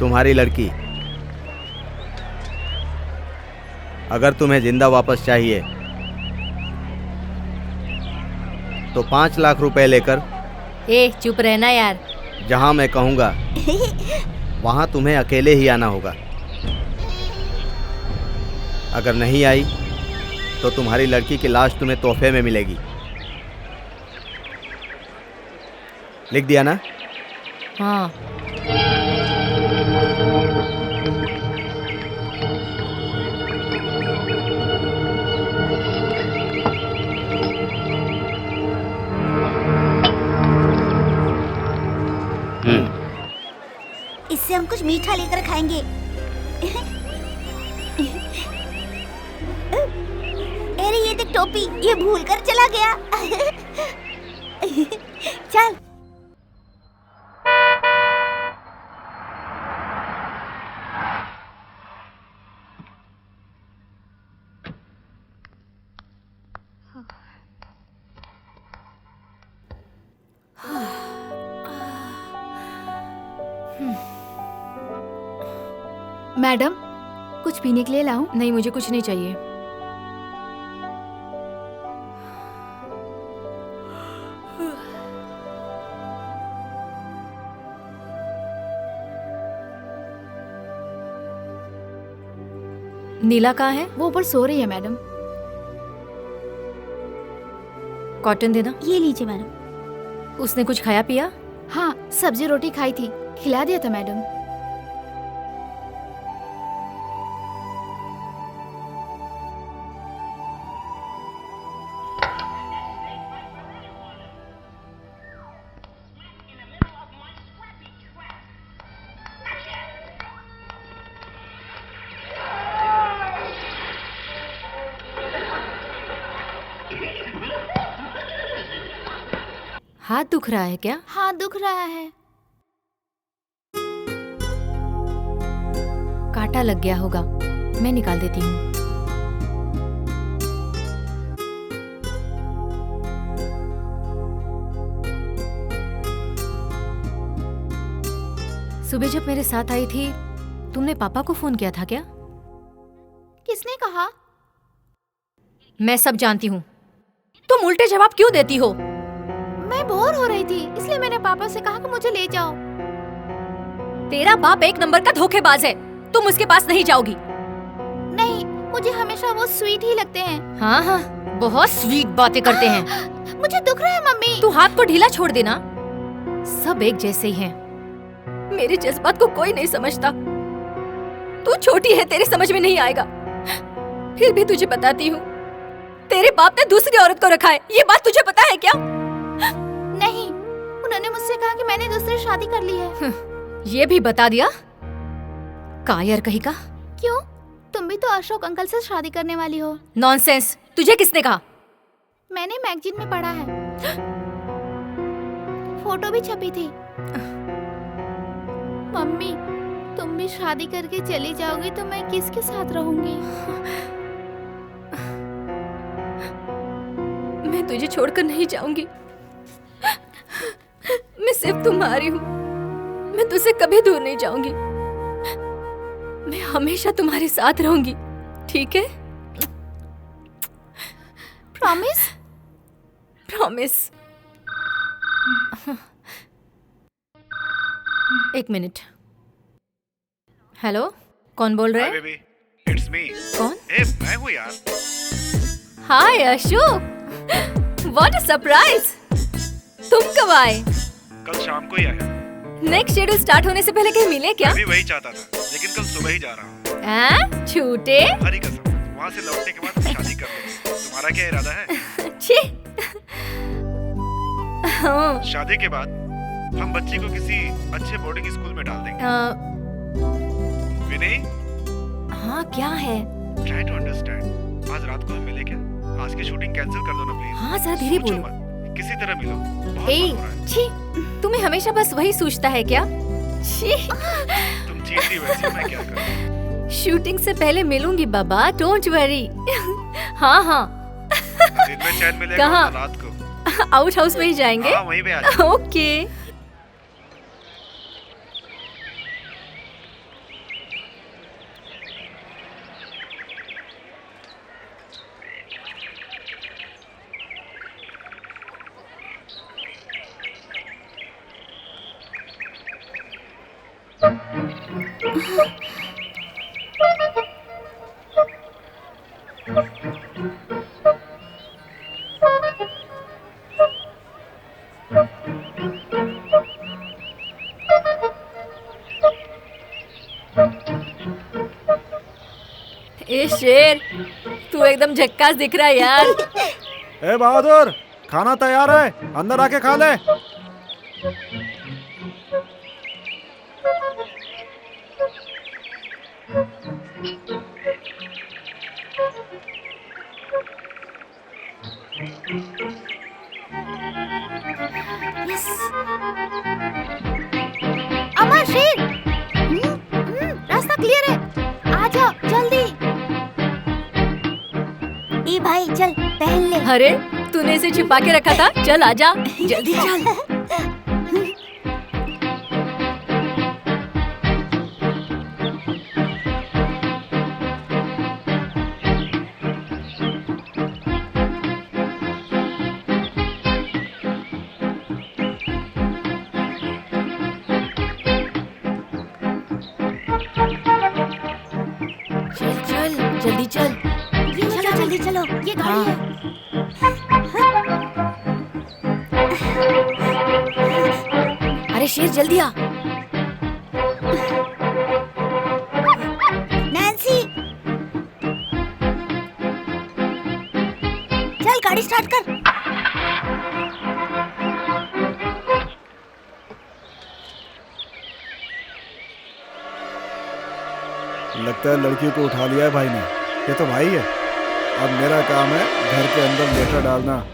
तुम्हारी लड़की, अगर तुम्हें जिंदा वापस चाहिए तो 5 लाख रुपए लेकर चुप रहना यार। जहां मैं कहूँगा वहां तुम्हें अकेले ही आना होगा। अगर नहीं आई तो तुम्हारी लड़की की लाश तुम्हें तोहफे में मिलेगी। लिख दिया ना? हाँ। इससे हम कुछ मीठा लेकर खाएंगे। अरे ये देख टोपी, ये भूल कर चला गया। चल। मैडम, कुछ पीने के लिए लाऊं? नहीं, मुझे कुछ नहीं चाहिए। नीला कहाँ है? वो ऊपर सो रही है मैडम। कॉटन देना। ये लीजिए मैडम। उसने कुछ खाया पिया? हाँ, सब्जी रोटी खाई थी, खिला दिया था मैडम। हाथ दुख रहा है क्या? हाँ, दुख रहा है। कांटा लग गया होगा, मैं निकाल देती हूँ। सुबह जब मेरे साथ आई थी, तुमने पापा को फोन किया था क्या? किसने कहा? मैं सब जानती हूँ। तुम उल्टे जवाब क्यों देती हो? मैं बोर हो रही थी, इसलिए मैंने पापा से कहा कि मुझे ले जाओ। तेरा बाप एक नंबर का धोखेबाज है, तुम उसके पास नहीं जाओगी। नहीं, मुझे हमेशा वो स्वीट ही लगते हैं। हाँ हाँ, बहुत स्वीट बातें करते हैं। मुझे दुख रहा है मम्मी। तू हाथ को ढीला छोड़ देना। सब एक जैसे ही हैं। मेरे जज्बात को कोई नहीं समझता। तू छोटी है, तेरे समझ में नहीं आएगा। फिर भी तुझे बताती हूँ, तेरे बाप ने दूसरी औरत को रखा है, ये बात तुझे पता है क्या? नहीं, उन्होंने मुझसे कहा कि मैंने दूसरी शादी कर ली है। ये भी बता दिया? कायर कहीं का। क्यों? तुम भी तो अशोक अंकल से शादी करने वाली हो। नॉनसेंस, तुझे किसने कहा? मैंने मैगजीन में पढ़ा है, फोटो भी छपी थी। मम्मी, तुम भी शादी करके चली जाओगी तो मैं किसके साथ रहूंगी? मैं तुझे छोड़कर नहीं जाऊंगी। मैं सिर्फ तुम्हारी हूँ। मैं तुझसे कभी दूर नहीं जाऊंगी। मैं हमेशा तुम्हारे साथ रहूंगी, ठीक है? प्रॉमिस? प्रॉमिस। एक मिनट। हेलो, कौन बोल रहे हैं? It's me. कौन? मैं हूँ यार। हाय अशोक, व्हाट अ सरप्राइज। तुम कब आए? कल शाम को ही आया। नेक्स्ट शेड्यूल स्टार्ट होने से पहले कहीं मिले क्या? मैं भी वही चाहता था, लेकिन कल सुबह ही जा रहा हूँ। झूठे। हरी कसम, वहाँ से लौटने के बाद शादी कर लूंगा। तुम्हारा क्या इरादा है? छी। हाँ। शादी के बाद हम बच्ची को किसी अच्छे बोर्डिंग स्कूल में डाल देंगे। विनय, हाँ क्या है? Try to understand. आज रात को हम मिले क्या? आज की शूटिंग कैंसिल कर दो ना प्लीज। हाँ जरा धीरे बोलो। किसी तरह मिलो। बहुत मन हो रहा है। छी, तुम्हें हमेशा बस वही सूझता है क्या? छी। तुम चीटी वैसी, मैं क्या करूं? शूटिंग से पहले मिलूंगी बाबा, डोंट वरी। हाँ हाँ। दिन में चैन मिलेगा। कहाँ? रात को आउट हाउस में ही जाएंगे। हाँ, वहीं पे आ जाओ। ओके। ए शेर, तू एकदम झक्कास दिख रहा है यार। ए बहादुर, खाना तैयार है, अंदर आके खा ले। अमर, शेर, रास्ता क्लियर है, आ जाओ जल्दी। ए भाई चल पहन ले। अरे तूने इसे छिपा के रखा था, चल आजा जल्दी चल। चल चल जल्दी चल। चलो जल्दी चलो, ये गाड़ी है। अरे शेर जल्दी आ। नैन्सी, चल गाड़ी स्टार्ट कर। लगता है लड़की को उठा लिया है भाई ने। ये तो भाई है। अब मेरा काम है घर के अंदर लेटर डालना।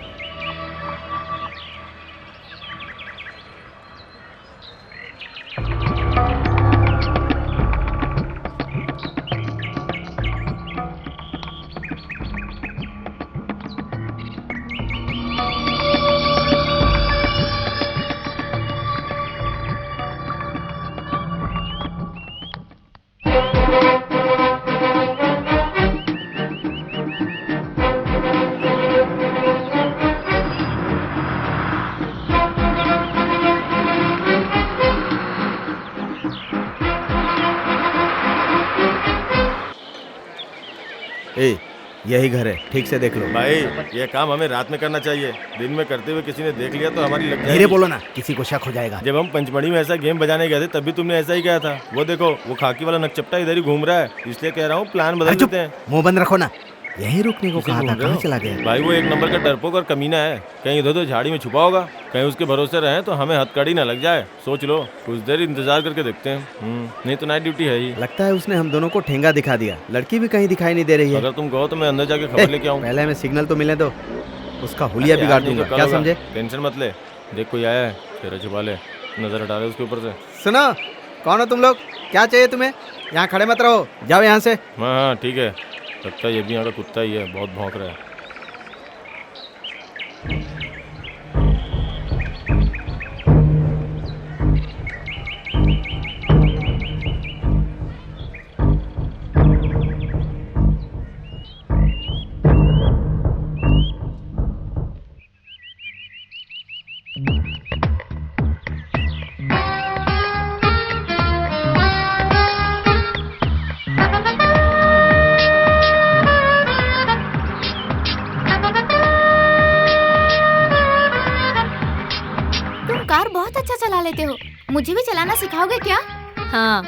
ए, यही घर है, ठीक से देख लो। भाई ये काम हमें रात में करना चाहिए। दिन में करते हुए किसी ने देख लिया तो हमारी लग धीरे जाएगी। बोलो ना, किसी को शक हो जाएगा। जब हम पंचमढ़ी में ऐसा गेम बजाने गए थे तब भी तुमने ऐसा ही कहा था। वो देखो, वो खाकी वाला नकचप्टा इधर ही घूम रहा है, इसलिए कह रहा हूँ प्लान बदल देते हैं। मुंह बंद रखो ना। यहीं रुकने को किसे कहा बोल था, रहे कहाँ हो? चला गया? भाई वो एक नंबर का डरपोक और कमीना है। कहीं इधर उधर झाड़ी में छुपा होगा, कहीं उसके भरोसे रहे तो हमें हथकड़ी ना लग जाए। सोच लो, कुछ देर इंतजार करके देखते हैं। नहीं तो नाइट ड्यूटी है ही। लगता है उसने हम दोनों को ठेंगा दिखा दिया। लड़की भी कहीं दिखाई नहीं दे रही है। अगर तुम कहो तो मैं अंदर जाके खबर लेके आऊँ। पहले हमें सिग्नल तो मिले, तो उसका हुलिया बिगाड़ दूंगा, क्या समझे? टेंशन मत ले, देख कोई आया है, तेरा छुपा ले, नजर हटा ले उसके ऊपर से। सुनो, कौन हो तुम लोग? क्या चाहिए तुम्हें? यहाँ खड़े मत रहो, जाओ यहाँ से। हाँ ठीक है, लगता है ये भी यहाँ का कुत्ता ही है, बहुत भौंक रहा है। कार बहुत अच्छा चला लेते हो, मुझे भी चलाना सिखाओगे क्या? हाँ।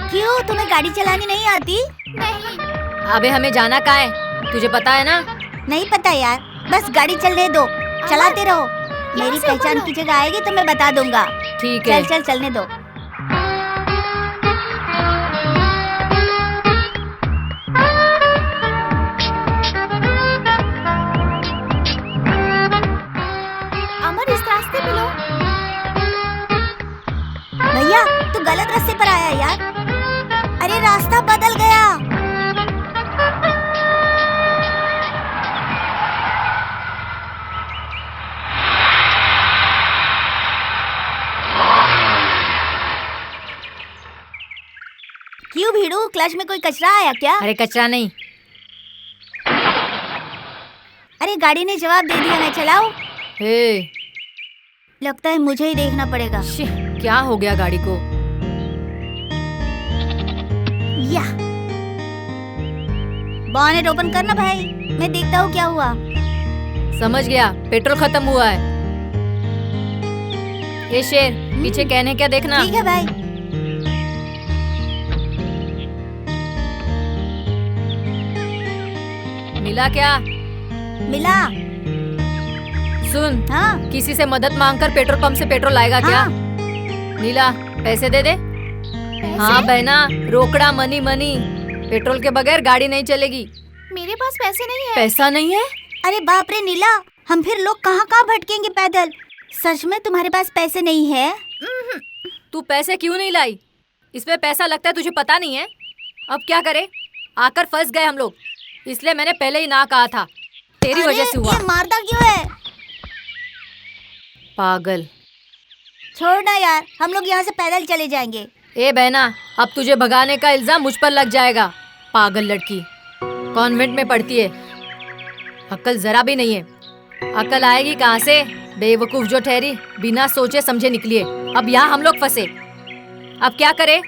क्यों, तुम्हें गाड़ी चलानी नहीं आती? नहीं। अबे हमें जाना कहाँ है, तुझे पता है ना? नहीं पता यार, बस गाड़ी चलने दो, चलाते रहो। मेरी पहचान की जगह आएगी तो मैं बता दूंगा। ठीक है। चल चलने दो। अमर, इस रास्ते पे लो। भैया तू गलत रास्ते पर आया यार। अरे रास्ता बदल गया। क्यों भीड़ू, क्लच में कोई कचरा आया क्या? अरे कचरा नहीं। अरे गाड़ी ने जवाब दे दिया, मैं चलाऊं? हे, लगता है मुझे ही देखना पड़ेगा। क्या हो गया गाड़ी को? या बॉनेट ओपन करना भाई, मैं देखता हूँ क्या हुआ। समझ गया, पेट्रोल खत्म हुआ है। ये शेर, पीछे कहने क्या देखना। ठीक है भाई। मिला क्या? मिला। सुन, हाँ किसी से मदद मांगकर पेट्रोल पंप से पेट्रोल लाएगा क्या? हाँ। नीला, पैसे दे दे। हाँ बहना, रोकड़ा, मनी मनी। पेट्रोल के बगैर गाड़ी नहीं चलेगी। मेरे पास पैसे नहीं है। पैसा नहीं है? अरे बाप रे नीला, हम फिर लोग कहाँ कहाँ भटकेंगे पैदल। सच में तुम्हारे पास पैसे नहीं है? तू पैसे क्यों नहीं लाई? इसमें पैसा लगता है, तुझे पता नहीं है? अब क्या करे, आकर फंस गए हम लोग। इसलिए मैंने पहले ही ना कहा था, तेरी वजह से हुआ। ये मारता क्यों है? पागल। छोड़ ना यार, हम लोग यहाँ से पैदल चले जाएंगे। ए बहना, अब तुझे भगाने का इल्जाम मुझ पर लग जाएगा। पागल लड़की, कॉन्वेंट में पढ़ती है, अक्ल जरा भी नहीं है। अक्ल आएगी कहाँ से? बेवकूफ जो ठहरी, बिना सोचे समझे निकली है। अब यहाँ हम लोग फंसे, अब क्या करे?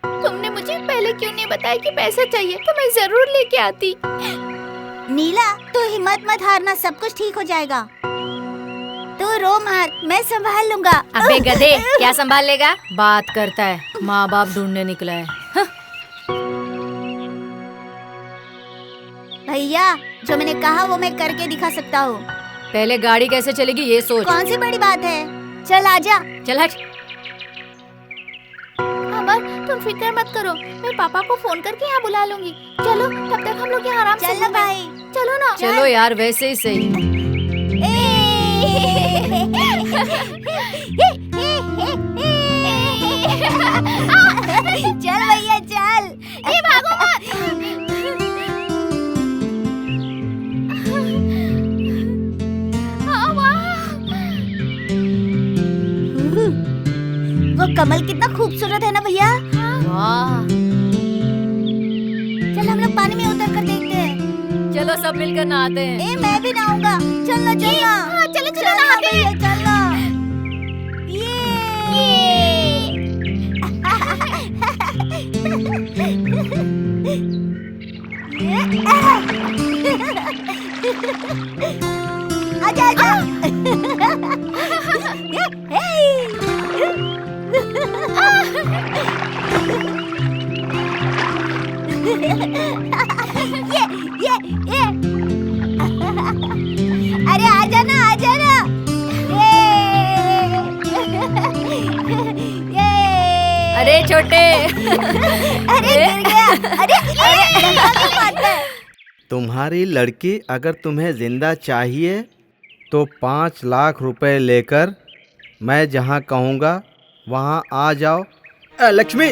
तुमने मुझे पहले क्यों नहीं बताया कि पैसा चाहिए, तो मैं जरूर लेके आती। नीला तू हिम्मत मत हारना, सब कुछ ठीक हो जाएगा। तू रो मत, मैं संभाल लूंगा। अबे गधे, क्या संभाल लेगा? बात करता है, माँ बाप ढूंढने निकला है। भैया जो मैंने कहा वो मैं करके दिखा सकता हूँ। पहले गाड़ी कैसे चलेगी ये सोच। कौन सी बड़ी बात है, चल आजा। चल हट। अमर, तुम फिक्र मत करो, मैं पापा को फोन करके यहाँ बुला लूंगी। चलो, तब तक हम लोग यहाँ आराम से चल ना घूमें। भाई। चलो ना। चलो यार, वैसे ही सही। चल भैया चल। भागो मत। हाँ, वाह। वो कमल कितना खूबसूरत है ना भैया। वाह, चल हम लोग पानी में उतर कर देखते हैं। चलो सब मिलकर नहाते हैं। मैं भी नहाऊंगा। चलना चलना। चलो नहाते हैं। भैया चलना। आजा आजा। ये। अरे आजा ना, आजा ना। अरे छोटे। अरे गिर गया। अरे मारता है। तुम्हारी लड़की अगर तुम्हें जिंदा चाहिए तो 5 लाख रुपए लेकर मैं जहाँ कहूँगा वहाँ आ जाओ। लक्ष्मी,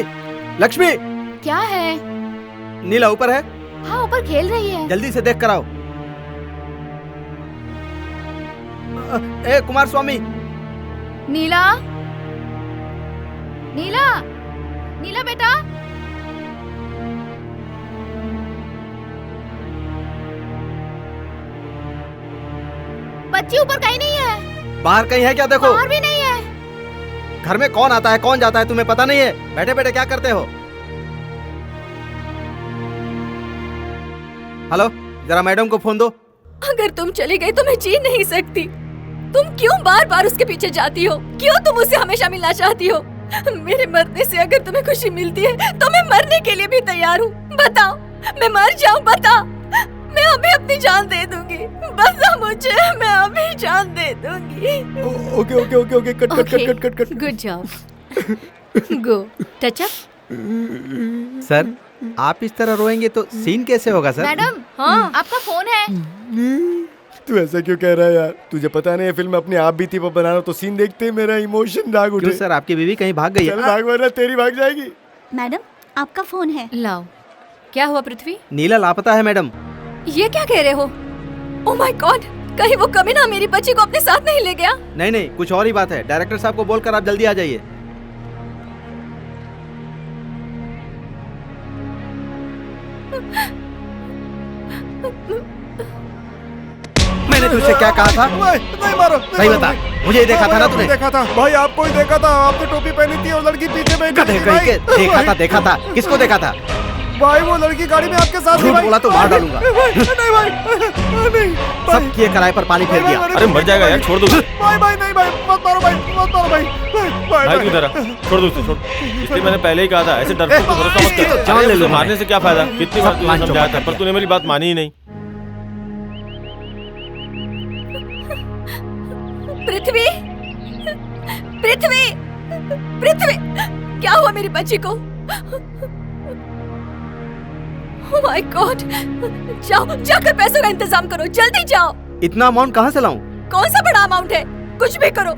लक्ष्मी। क्या है? नीला ऊपर है, हाँ, ऊपर खेल रही है। जल्दी से देख कर आओ। ए कुमार स्वामी, नीला, नीला, नीला बेटा। बच्ची ऊपर कहीं नहीं है। बाहर कहीं है क्या? देखो बाहर भी नहीं है। घर में कौन आता है कौन जाता है तुम्हें पता नहीं है? बैठे बैठे क्या करते हो? हेलो, जरा मैडम को फोन दो। अगर तुम चली गई तो मैं जी नहीं सकती। तुम क्यों बार बार उसके पीछे जाती हो? क्यों तुम उससे हमेशा मिलना चाहती हो? मेरे मरने से अगर तुम्हें खुशी मिलती है तो मैं मरने के लिए भी तैयार हूँ। बताओ, मैं मर जाऊँ? बता, मैं अभी अपनी जान दे दूंगी। बता मुझे, मैं अभी जान दे दूंगी। Okay okay okay okay, cut cut cut cut cut cut. Good job. Go touch up. Sir, आप इस तरह रोएंगे तो सीन कैसे होगा सर? मैडम, हाँ, आपका फोन है। तू ऐसा क्यों कह रहा है यार? तुझे पता नहीं है फिल्म अपने आप बीती पर बनाना, तो सीन देखते ही मेरा इमोशन जाग उठे। क्यों सर, आपकी बीवी कहीं भाग गई चल है? भाग, वरना तेरी भाग जाएगी। मैडम, आपका फोन है। लाओ। क्या हुआ पृथ्वी? नीला लापता है मैडम। ये क्या कह रहे हो? ओह माय गॉड, कहीं वो कमीना मेरी बच्ची को अपने साथ नहीं ले गया? नहीं नहीं, कुछ और ही बात है। डायरेक्टर साहब को बोलकर आप जल्दी आ जाइए। मैंने तुझसे क्या कहा था? नहीं मारो, सही बता, मुझे ही देखा था ना तूने? देखा था भाई, आपको ही देखा था। आपने टोपी पहनी थी और लड़की पीछे बैठी गधे थी कहीं के। भाई। देखा था। किसको देखा था? भाई वो लड़की गाड़ी में आपके साथ थी झूठ भाई। बोला तो मार डालूंगा। नहीं भाई, नहीं सब किए किराए पर पानी फेर दिया। अरे मर जाएगा यार, छोड़ दो उसे। भाई भाई नहीं भाई, मत मारो भाई, मत मारो भाई। भाई तू इधर आ, छोड़ दो उसे, छोड़। इसलिए मैंने पहले ही कहा था, ऐसे डरपोक को भरोसा मत कर। जान ले अरे लो उसे मारने से क्या फायदा? कितनी बार सब तुझे मान समझाया चौपट था, पर कर तूने मेरी बात मानी ही नहीं। पृथ्वी, पृथ्वी, पृथ्वी, क्या हुआ मेरी बच्ची को? ओह माय गॉड, जाओ, जाकर पैसों का इंतजाम करो, जल्दी जाओ। इतना अमाउंट कहाँ से लाऊं? कौन सा बड़ा अमाउंट है? कुछ भी करो।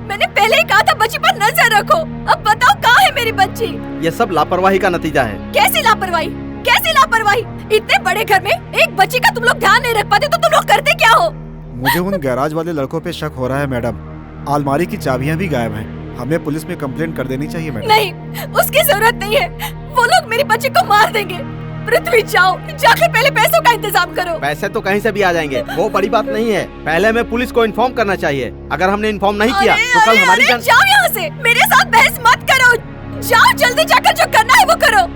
मैंने पहले ही कहा था बच्ची पर नजर रखो। अब बताओ कहाँ है मेरी बच्ची? ये सब लापरवाही का नतीजा है। कैसी लापरवाही? कैसी लापरवाही? इतने बड़े घर में एक बच्ची का तुम लोग ध्यान नहीं रख पाते तो तुम लोग करते क्या हो? मुझे उन गैराज वाले लड़कों पे शक हो रहा है मैडम। अलमारी की चाबियां भी गायब हैं। हमें पुलिस में कंप्लेंट कर देनी चाहिए मैडम। नहीं, उसकी जरूरत नहीं है। वो लोग मेरी बच्ची को मार देंगे। पृथ्वी जाओ, जाकर पहले पैसों का इंतजाम करो। पैसे तो कहीं से भी आ जाएंगे, वो बड़ी बात नहीं है। पहले हमें पुलिस को इन्फॉर्म करना चाहिए। अगर हमने इन्फॉर्म नहीं किया तो कल हमारी जान। जाओ यहाँ से, मेरे साथ बहस मत करो। जाओ जल्दी, जाकर जो करना है वो करो।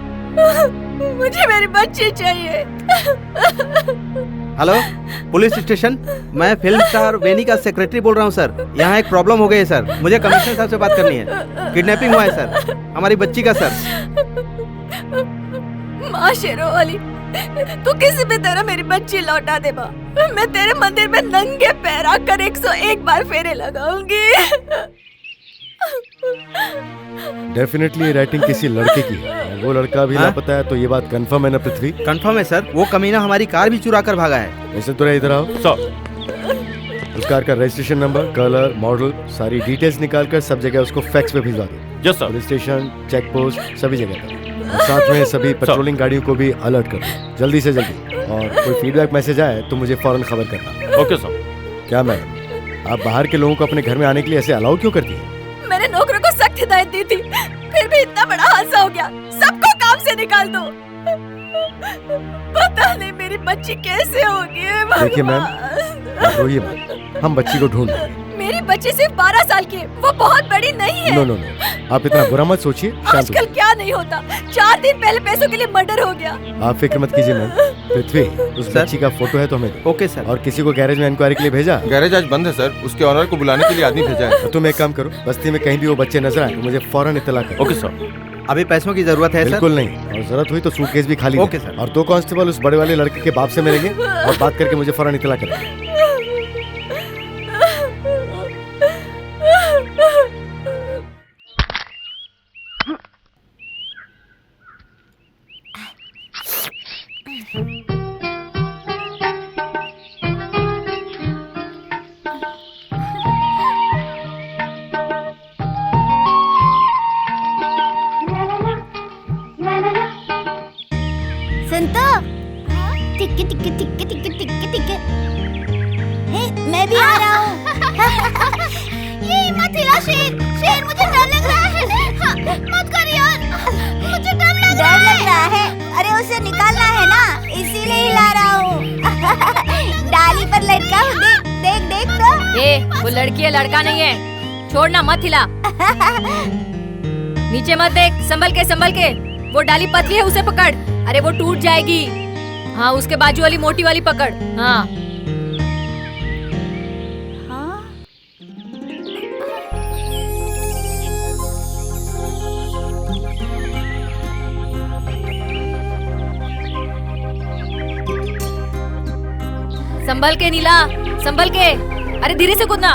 मुझे मेरी बच्ची चाहिए। हेलो, पुलिस स्टेशन, मैं फिल्म स्टार वेनी का सेक्रेटरी बोल रहा हूँ सर। यहाँ एक प्रॉब्लम हो गई है सर, मुझे कमिश्नर साहब से बात करनी है। किडनैपिंग हुआ है सर, हमारी बच्ची का सर। माँ शेरों वाली, तू किसी भी तरह मेरी बच्ची लौटा दे माँ। मैं तेरे मंदिर में नंगे पैर आकर 101 बार फेरे लगाऊंगी। डेफिनेटली ये राइटिंग किसी लड़के की है। वो लड़का भी लापता है, तो ये बात कंफर्म है ना पृथ्वी? कंफर्म है सर, वो कमीना हमारी कार भी चुरा कर भागा है। वैसे तो इधर आओ। उस कार का रजिस्ट्रेशन नंबर, कलर, मॉडल, सारी डिटेल्स निकाल कर सब जगह उसको फैक्स पे भिजवा दो। Yes sir. Police station, check post, सभी जगह पर। और साथ में सभी पेट्रोलिंग गाड़ियों को भी अलर्ट कर दो, जल्दी से जल्दी। और कोई फीडबैक मैसेज आए तो मुझे फौरन खबर करना। Okay sir. क्या मैडम, आप बाहर के लोगों को अपने घर में आने के लिए ऐसे अलाउ क्यों करती है? मैंने नौकरों को सख्त हिदायत दी थी, फिर भी इतना बड़ा हादसा हो गया। सबको काम से निकाल दो। पता नहीं मेरी बच्ची कैसे होगी। देखिए मैम, आप रोइए मत, हम बच्ची को ढूंढ लेंगे। मेरी बच्ची सिर्फ 12 साल की है, वो बहुत बड़ी नहीं है। नो नो नो, आप इतना बुरा मत सोचिए, शांत आजकल होइए। क्या नहीं होता। 4 दिन पहले पैसों के लिए मर्डर हो गया। आप फिक्र मत कीजिए मैम। पृथ्वी, उस सर? बच्ची का फोटो है तो हमें दो। Okay sir. और किसी को गैरेज में इंक्वायरी के लिए भेजा? गैरेज आज बंद है सर, उसके ऑनर को बुलाने के लिए आदमी भेजा है। तो तुम एक काम करो, बस्ती में कहीं भी वो बच्चे नजर आए तो मुझे फौरन इत्तला करो। Okay sir. अभी पैसों की जरूरत है सर? बिल्कुल नहीं, और जरूरत हुई तो सूटकेस भी खाली ओके दे। सर। और 2 कांस्टेबल उस बड़े वाले लड़के के बाप से मिलेंगे और बात करके मुझे फौरन इत्तला करेंगे। सुन तो, टिक्के टिक्के टिक्के टिक्के टिक्के टिक्के। ये मत हिला शेर, शेर मुझे डर लग रहा है। हाँ, मत कर यार, मुझे डर लग रहा है। अरे उसे निकालना है ना, इसीलिए हिला रहा हूँ। डाली पर लटका हूँ, देख देख देख तो। ए, वो लड़की है, लड़का नहीं है। छोड़ना, मत हिला। नीचे मत देख, संभल के। वो डाली पतली है, उसे पकड़। अरे वो टूट जाएगी। हाँ, उसके बाजू वाली मोटी वाली पकड़। हाँ। संभल के नीला, संभल के। अरे धीरे से कूदना।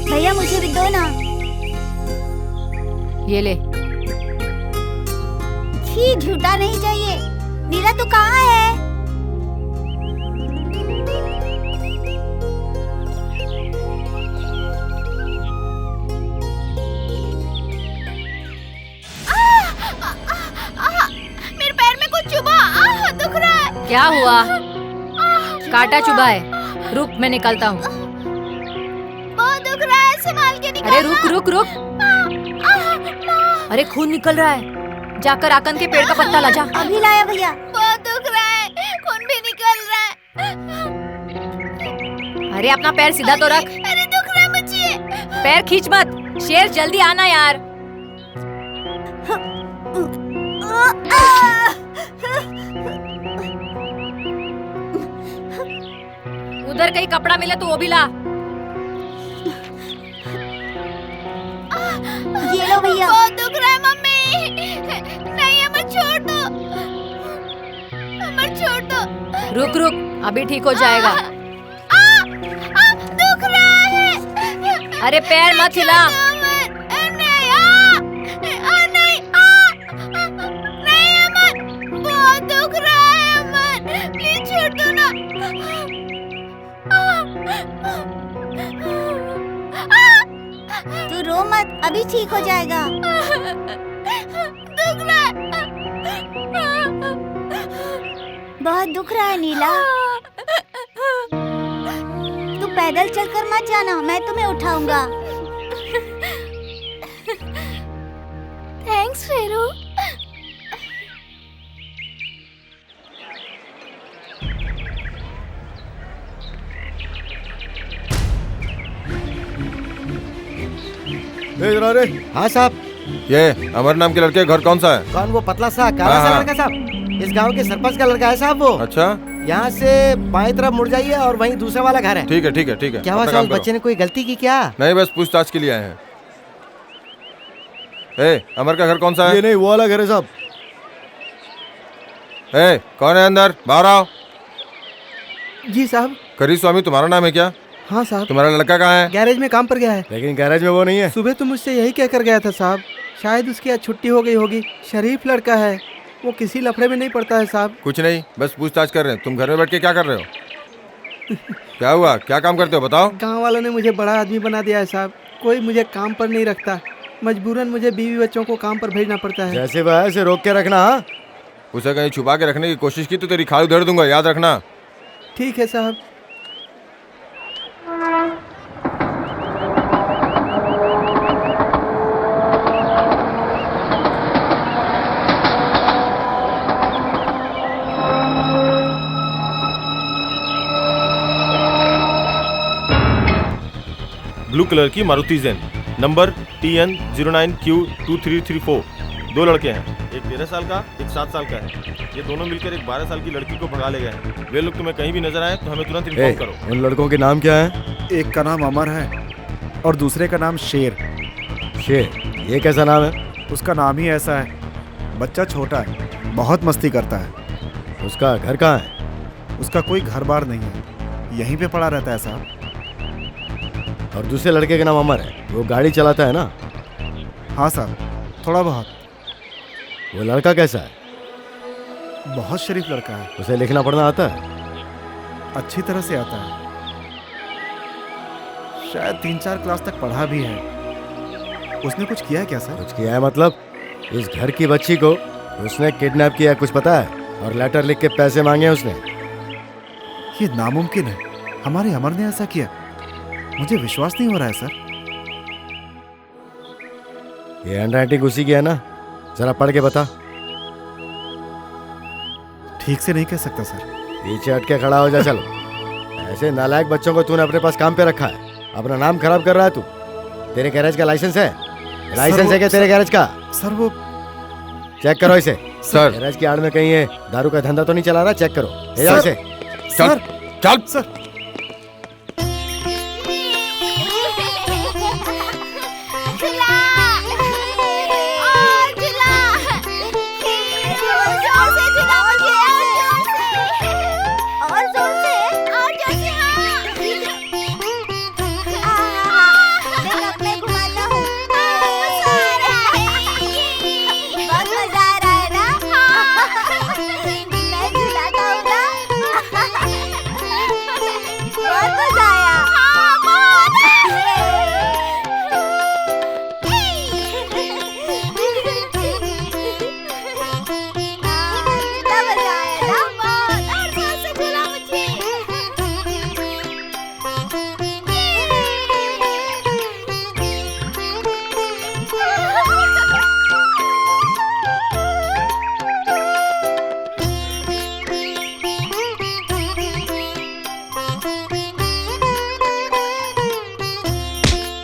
भैया मुझे भी दो ना। ये ले। छी, झूठा नहीं चाहिए। नीला तू कहाँ है? मेरे पैर में कुछ चुभा, दुख रहा है। क्या हुआ? काटा चुभा है। रुक, मैं निकालता हूँ। बहुत दुख रहा है, संभाल के निकाल। अरे रुक। अरे खून निकल रहा है। जाकर आकन के पेड़ का पत्ता ला जा। अभी लाया भैया। बहुत दुख रहा है, खून भी निकल रहा है। अरे अपना पैर सीधा तो रख। अरे दुख रहा है मुझे। पैर खींच मत। शेर जल्दी आना यार। उधर कहीं कपड़ा मिले तो वो भी ला। ये लो भैया। बहुत दुख रहा है मम्मी। नहीं, अमर छोड़ दो, अमर छोड़ दो। रुक, अभी ठीक हो जाएगा। दुख रहा है। अरे पैर मत हिला। नहीं अमर, बहुत दुख रहा है अमर, प्लीज छोड़ दो ना। तू रो मत, अभी ठीक हो जाएगा। दुख रहा है। बहुत दुख रहा है नीला। तू पैदल चलकर मत जाना, मैं तुम्हें उठाऊंगा। थैंक्स फेरू। जरा रे। हाँ साहब। ये अमर नाम के लड़के का घर कौन सा है? कौन? वो पतला सा काला सा लड़का साहब। इस गांव के सरपंच का लड़का है साहब वो। अच्छा, यहाँ से बाएं तरफ मुड़ जाइए और वहीं दूसरा वाला घर है। ठीक है। क्या हुआ साहब, बच्चे ने कोई गलती की क्या? नहीं, बस पूछताछ के लिए आए हैं। ए, अमर का घर कौन सा है? ये नहीं, वो वाला घर है साहब। ए, कौन है अंदर? बाहर आओ। जी साहब। करी स्वामी तुम्हारा नाम है क्या? हाँ साहब। तुम्हारा लड़का कहाँ है? गैरेज में काम पर गया है। लेकिन गैरेज में वो नहीं है। सुबह तो मुझसे यही कहकर गया था साहब। शायद उसकी आज छुट्टी हो गई होगी। शरीफ लड़का है, वो किसी लफड़े में नहीं पड़ता है साहब। कुछ नहीं, बस पूछताछ कर रहे हैं। तुम घर में बैठ के क्या कर रहे हो? क्या हुआ? क्या काम करते हो बताओ? गांव वालों ने मुझे बड़ा आदमी बना दिया है साहब। कोई मुझे काम पर नहीं रखता। मजबूरन मुझे बीवी बच्चों को काम पर भेजना पड़ता है। जैसे वह है, उसे रोक के रखना। हाँ, उसे कहीं छुपा के रखने की कोशिश की तो तेरी खाल उधेड़ दूंगा, याद रखना। ठीक है साहब। ब्लू कलर की मारुति ज़ेन, नंबर TN09Q2334। 2 लड़के हैं, एक 13 साल का, एक 7 साल का है। ये दोनों मिलकर एक 12 साल की लड़की को भगा ले गए हैं। वे लोग तुम्हें कहीं भी नजर आए तो हमें तुरंत इन्फॉर्म करो। उन लड़कों के नाम क्या है? एक का नाम अमर है और दूसरे का नाम शेर। शेर? ये कैसा नाम है? उसका नाम ही ऐसा है। बच्चा छोटा है, बहुत मस्ती करता है। उसका घर कहाँ है? उसका कोई घर बार नहीं है, यहीं पे पड़ा रहता है साहब। और दूसरे लड़के का नाम अमर है, वो गाड़ी चलाता है ना? हाँ साहब, थोड़ा बहुत। वो लड़का कैसा है? बहुत शरीफ लड़का है। उसे लिखना पढ़ना आता है? अच्छी तरह से आता है। शायद 3-4 क्लास तक पढ़ा भी है। उसने कुछ किया है क्या सर? कुछ किया है मतलब? इस घर की बच्ची को उसने किडनैप किया, कुछ पता है? और लेटर लिख के पैसे मांगे उसने। ये नामुमकिन है, हमारे अमर ने ऐसा किया। मुझे विश्वास नहीं हो रहा है सर। ये हैंडराइटिंग उसी की है ना? जरा पढ़ के बता। ठीक से नहीं कह सकता सर। पीछे हट के खड़ा हो जा। चलो, ऐसे नालायक बच्चों को तूने अपने पास काम पे रखा है, अपना नाम खराब कर रहा है तू। तेरे गैरेज का लाइसेंस है? लाइसेंस है क्या तेरे गैरेज का? सर वो चेक करो इसे। सर गैरेज की आड़ में कहीं ये दारू का धंधा तो नहीं चला रहा? चेक करो। ले जाओ इसे। चल चल। सर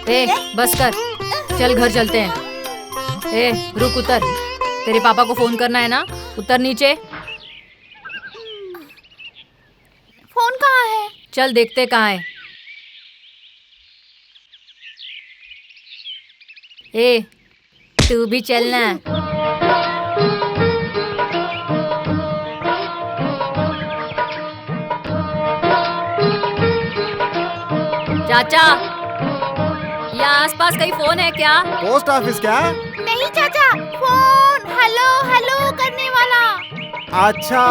ए, बस कर, चल घर चलते हैं। ए, रुक, उतर। तेरे पापा को फोन करना है ना? उतर नीचे। फोन कहाँ है? चल देखते कहाँ है। ए, तू भी चलना। चाचा, यहाँ आसपास कहीं फोन है क्या? पोस्ट ऑफिस क्या? नहीं चाचा, फोन हेलो हेलो करने वाला। अच्छा,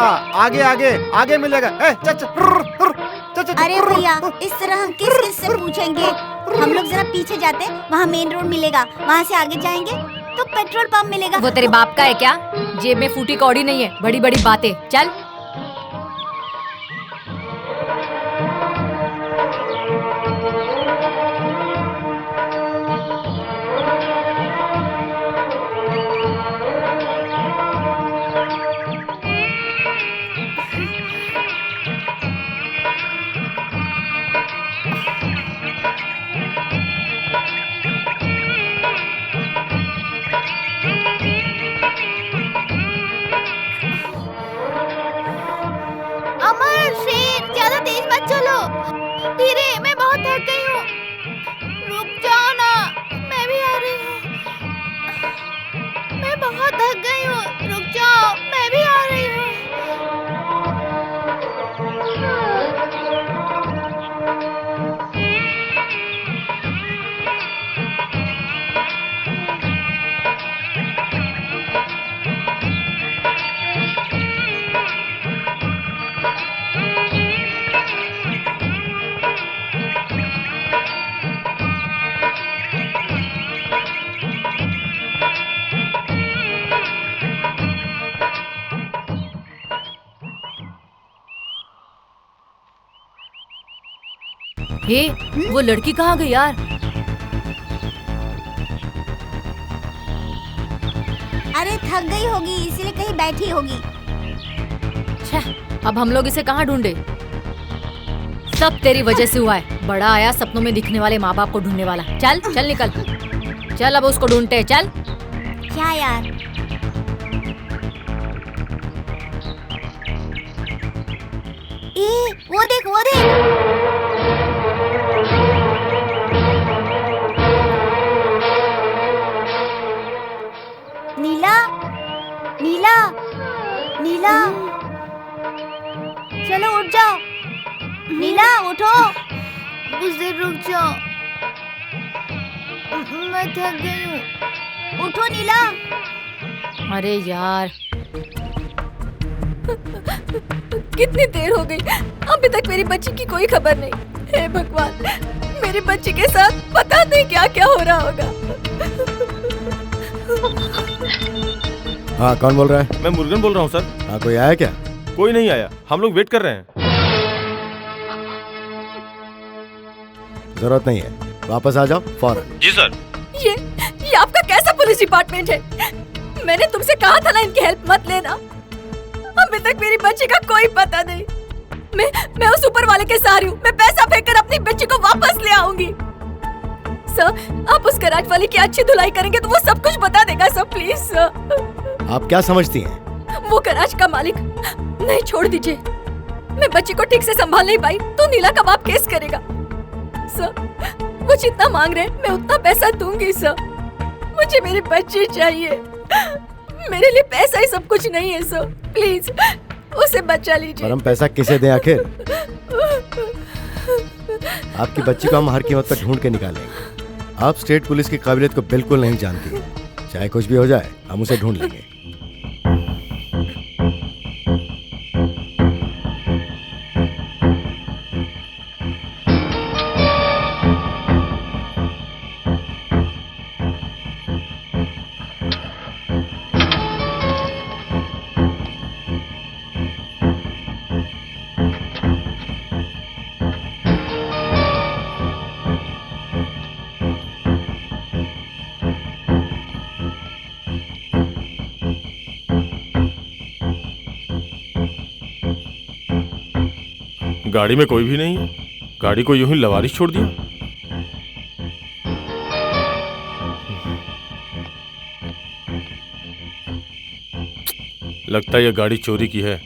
आगे आगे आगे मिलेगा। अरे भैया, इस तरह हम किस किस से पूछेंगे? हम लोग जरा पीछे जाते, वहाँ मेन रोड मिलेगा, वहाँ से आगे जाएंगे तो पेट्रोल पंप मिलेगा। वो तेरे बाप का है क्या? जेब में फूटी कौड़ी नहीं है, बड़ी बड़ी बातें। चल। अमर, शेर, ज्यादा तेज मत चलो। धीरे, मैं बहुत थक गई हूँ। रुक जाओ ना, मैं भी आ रही हूँ। मैं बहुत थक गई हूँ, रुक जाओ, मैं भी आ रही हूँ। हे, वो लड़की कहाँ गई यार? अरे थक गई होगी, इसीलिए कहीं बैठी होगी। छह, अब हम लोग इसे कहाँ ढूंढे? सब तेरी वजह से हुआ है। बड़ा आया सपनों में दिखने वाले माँ बाप को ढूंढने वाला। चल चल निकल, चल अब उसको ढूंढते हैं। चल। क्या यार? ए, वो देख, वो देख। नीला, नीला, नीला, चलो उठ जाओ। नीला उठो। कुछ देर रुक जाओ, मैं थक गई हूँ। उठो नीला। अरे यार, कितनी देर हो गई, अभी तक मेरी बच्ची की कोई खबर नहीं। हे भगवान, मेरी बच्ची के साथ पता नहीं क्या क्या हो रहा होगा। हाँ, कौन बोल रहा है? मैं मुर्गन बोल रहा हूँ सर। हाँ, कोई आया क्या? कोई नहीं आया, हम लोग वेट कर रहे हैं। जरूरत नहीं है, वापस आ जाओ फौरन। जी सर। ये आपका कैसा पुलिस डिपार्टमेंट है? मैंने तुमसे कहा था ना इनकी हेल्प मत लेना। अभी तक मेरी बच्ची का कोई पता नहीं। मैं उस ऊपर वाले के सहारे हूँ। मैं पैसा फेंक कर अपनी बच्ची को वापस ले आऊंगी। सर, आप उस गैराज वाले की अच्छी धुलाई करेंगे तो वो सब कुछ बता देगा सर, प्लीज सर। आप क्या समझती हैं? वो गैराज का मालिक, नहीं छोड़ दीजिए। मैं बच्ची को ठीक से संभाल नहीं पाई तो नीला कबाब केस करेगा। सर, वो जितना मांग रहे हैं मैं उतना पैसा दूंगी सर। मुझे मेरी बच्ची चाहिए। मेरे लिए पैसा ही सब कुछ नहीं है सर, प्लीज उसे बचा लीजिए। पर हम पैसा किसे दें आखिर? आपकी बच्ची को हम हर कीमत पर ढूंढ के निकालेंगे। आप स्टेट पुलिस की काबिलियत को बिल्कुल नहीं जानती। चाहे कुछ भी हो जाए, हम उसे ढूंढ लेंगे। गाड़ी में कोई भी नहीं है। गाड़ी को यूं ही लवारिश छोड़ दिया। लगता है ये गाड़ी चोरी की है।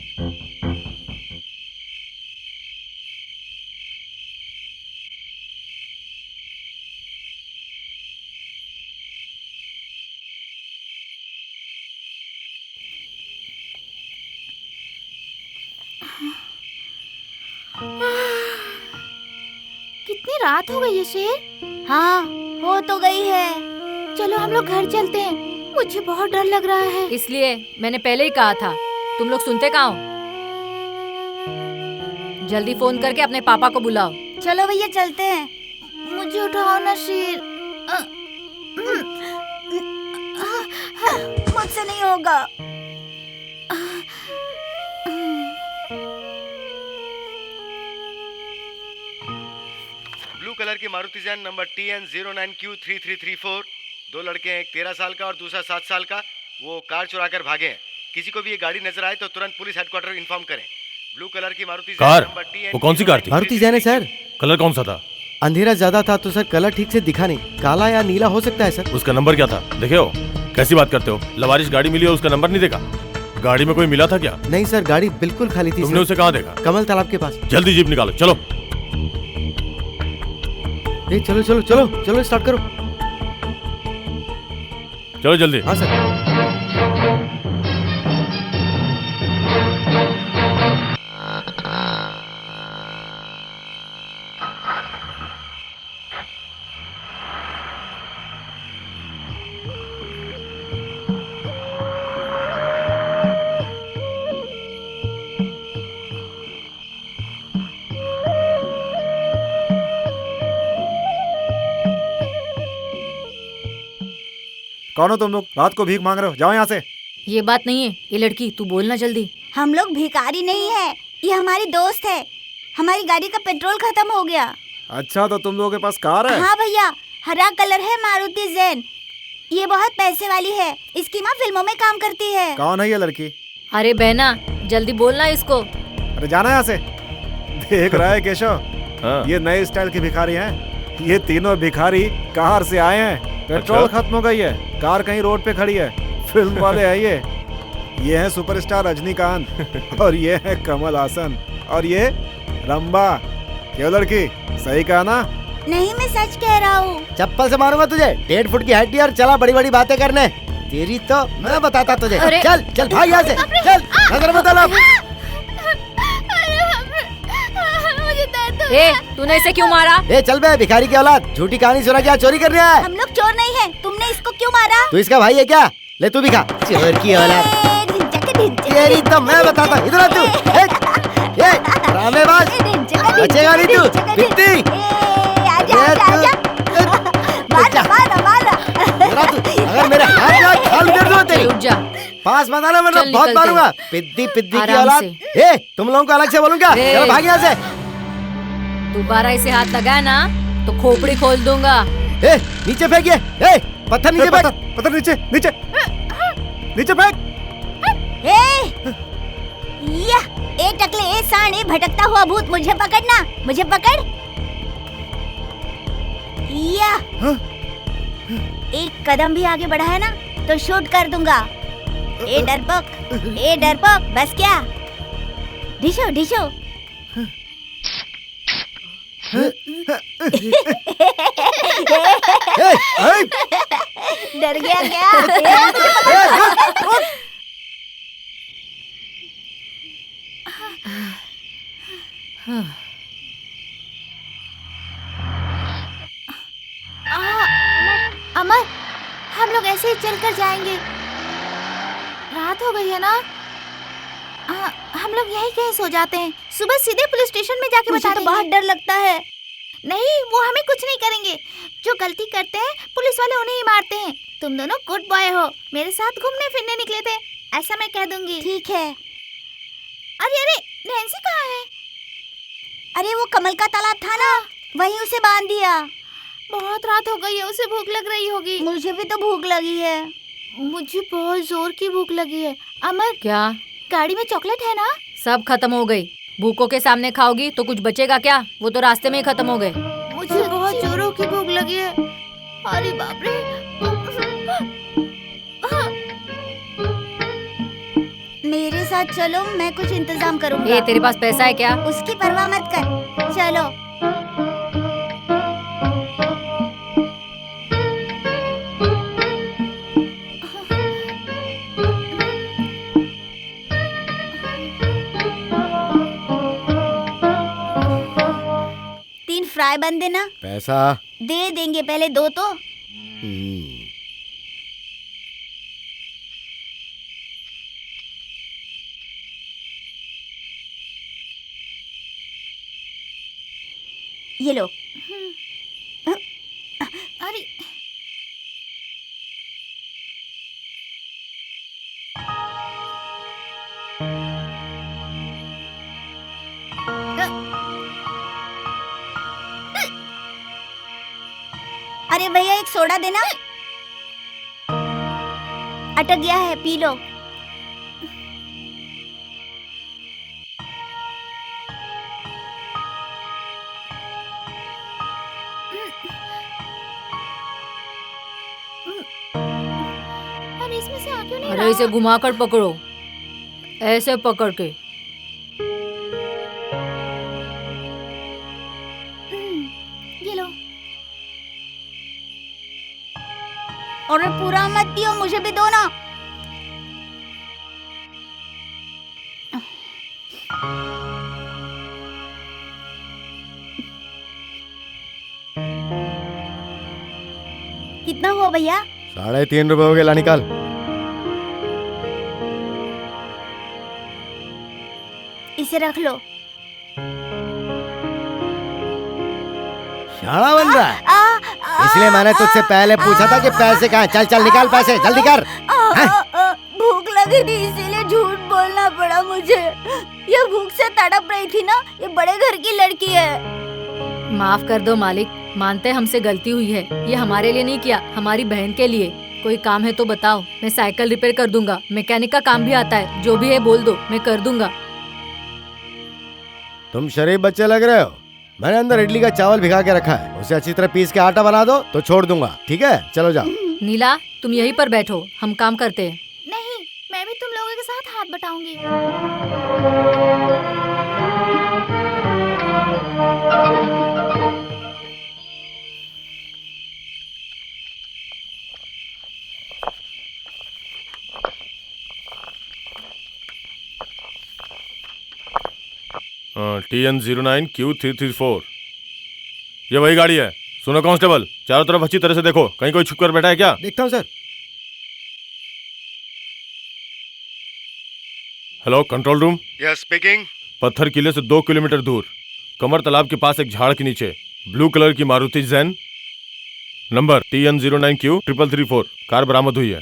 कितनी रात हो गई है शेर? हाँ, हो तो गई है। चलो हम लोग घर चलते हैं, मुझे बहुत डर लग रहा है। इसलिए मैंने पहले ही कहा था। तुम लोग सुनते कहाँ हो? जल्दी फोन करके अपने पापा को बुलाओ। चलो भैया चलते हैं। मुझे उठाओ ना शेर। मुझसे नहीं होगा। ब्लू कलर की मारुति जैन नंबर TN09Q3334। दो लड़के हैं, एक 13 साल का और दूसरा 7 साल का। वो कार चुरा कर भागे हैं। किसी को भी ये गाड़ी नजर आए तो तुरंत पुलिस हेडक्वार्टर इन्फॉर्म करें। ब्लू कलर की मारुति कार? वो कौन सी कार थी? मारुति जैन है सर। कलर कौन सा था? अंधेरा ज्यादा था तो सर कलर ठीक से दिखा नहीं। काला या नीला हो सकता है सर। उसका नंबर क्या था देखे हो? कैसी बात करते हो? लवारिश गाड़ी मिली और उसका नंबर नहीं देखा? गाड़ी में कोई मिला था क्या? नहीं सर, गाड़ी बिल्कुल खाली थी। तुमने उसे कहाँ देखा? कमल तालाब के पास। जल्दी जीप निकालो, चलो। चलो चलो चलो चलो, स्टार्ट करो। चलो जल्दी। हाँ सर। कौन हो तुम लोग? रात को भीख मांग रहे हो? जाओ यहाँ से। ये बात नहीं है। ये लड़की, तू बोलना जल्दी। हम लोग भिखारी नहीं है, ये हमारी दोस्त है। हमारी गाड़ी का पेट्रोल खत्म हो गया। अच्छा, तो तुम लोगों के पास कार है? हाँ भैया, हरा कलर है, मारुति जैन। ये बहुत पैसे वाली है। इसकी माँ फिल्मों में काम करती है। कौन है ये लड़की? अरे बहना, जल्दी बोलना इसको। अरे जाना यहाँ से। देख रहा है केशव, हाँ। ये नए स्टाइल की भिखारी हैं। ये तीनों भिखारी कार से आए हैं। पेट्रोल अच्छा? खत्म हो गई है, कार कहीं रोड पे खड़ी है। फिल्म वाले हैं ये हैं सुपरस्टार रजनीकांत और ये है कमल हासन और ये रंबा। क्यों लड़की, सही कहा ना? नहीं, मैं सच कह रहा हूँ। चप्पल से मारूंगा तुझे। 1.5 फुट की हाइट और चला बड़ी बड़ी बातें करने। तेरी तो मैं बताता तुझे। अरे! चल चल भाग यहाँ से, चल। नजर मत डालो। ए, तूने इसे क्यों मारा? ए चल बे भिखारी की औलाद, झूठी कहानी सुना क्या? चोरी कर रहा है? हम लोग चोर नहीं है। तुमने इसको क्यों मारा? तू इसका भाई है क्या? ले तू भी खा। चोर की औलाद। तेरी तो मैं बताता। इधर आ तू। ए ड्रामेबाज, बचेगा नहीं तू। पिट्टी। इधर आ तू। अगर मेरे हाथ में खाल कर दो तेरी। रुक जा। पास मत आना वरना चल बहुत निकलते। मारूंगा। पिद्दी पिद्दी की आराम औलाद। से। ए तुम लोगों को अलग से बोलूं क्या? ए। चलो भाग यहाँ से। दोबारा इसे हाथ लगाया ना तो खोपड़ी खोल दूंगा। ए नीचे फेंकिए। ए पत्थर नीचे फेंक। पत्थर नीचे नीचे नीचे फेंक। या ए टकले ए साणे भटकता हुआ भूत, मुझे पकड़ना, मुझे पकड़। या एक कदम भी आगे बढ़ा है ना तो शूट कर दूंगा। ए डरपोक बस क्या? ढिशो ढिशो। डर गया क्या? अमर, हम लोग ऐसे ही चलकर जाएंगे। रात हो गई है ना। हम लोग यहीं कहीं सो जाते हैं। सुबह सीधे पुलिस स्टेशन में जाके मुझे बता तो देंगे। बहुत डर लगता है। नहीं, वो हमें कुछ नहीं करेंगे। जो गलती करते हैं पुलिस वाले उन्हें ही मारते हैं। तुम दोनों गुड बॉय हो, मेरे साथ घूमने फिरने निकले थे, ऐसा मैं कह दूंगी। ठीक है। अरे अरे, नैन्सी कहाँ है? अरे वो कमल का तालाब था ना, वहीं उसे बांध दिया। बहुत रात हो गई है, उसे भूख लग रही होगी। मुझे भी तो भूख लगी है। मुझे बहुत जोर की भूख लगी है। अमर, क्या? गाड़ी में चॉकलेट है ना? सब खत्म हो गई। भूखों के सामने खाओगी तो कुछ बचेगा क्या? वो तो रास्ते में ही खत्म हो गए। मुझे बहुत जोरों की भूख लगी है। अरे बाप रे। मेरे साथ चलो, मैं कुछ इंतजाम करूंगा। ये तेरे पास पैसा है क्या? उसकी परवाह मत कर, चलो। तीन फ्राई बन देना। पैसा दे देंगे, पहले दो तो। ये लो। अरे अरे भैया एक सोडा देना। अटक गया है, पी लो। अरे इसमें से आ क्यों नहीं अरे रहा? इसे घुमाकर पकड़ो, ऐसे पकड़ के। ये लो। और पूरा मत पियो, मुझे भी दो ना। कितना हुआ भैया? 3.5 रुपए हो गए। ला निकाल। इसे रख लो। शाना बन रहा है। इसलिए मैंने तुझसे पहले पूछा था कि पैसे कहाँ हैं। चल चल निकाल पैसे, जल्दी कर। भूख लगी थी इसीलिए झूठ बोलना पड़ा मुझे। ये भूख से तड़प रही थी ना, ये बड़े घर की लड़की है। माफ कर दो मालिक, मानते हैं हमसे गलती हुई है। ये हमारे लिए नहीं किया, हमारी बहन के लिए। कोई काम है तो बताओ, मैं साइकिल रिपेयर कर दूंगा। मैकेनिक का काम भी आता है, जो भी है बोल दो, मैं कर दूंगा। तुम शरीफ बच्चे लग रहे हो। मैंने अंदर इडली का चावल भिगा के रखा है, उसे अच्छी तरह पीस के आटा बना दो तो छोड़ दूंगा। ठीक है, चलो जाओ। नीला, तुम यहीं पर बैठो, हम काम करते हैं। नहीं, मैं भी तुम लोगों के साथ हाथ बटाऊंगी। TN09Q334 ये वही गाड़ी है। सुनो कांस्टेबल, चारों तरफ अच्छी तरह से देखो, कहीं कोई छुप कर बैठा है क्या? देखता हूँ sir. Hello, control room. Yes speaking. पत्थर किले से 2 किलोमीटर दूर कमर तालाब के पास एक झाड़ के नीचे ब्लू कलर की Maruti Jain number TN09Q334 car बरामद हुई है।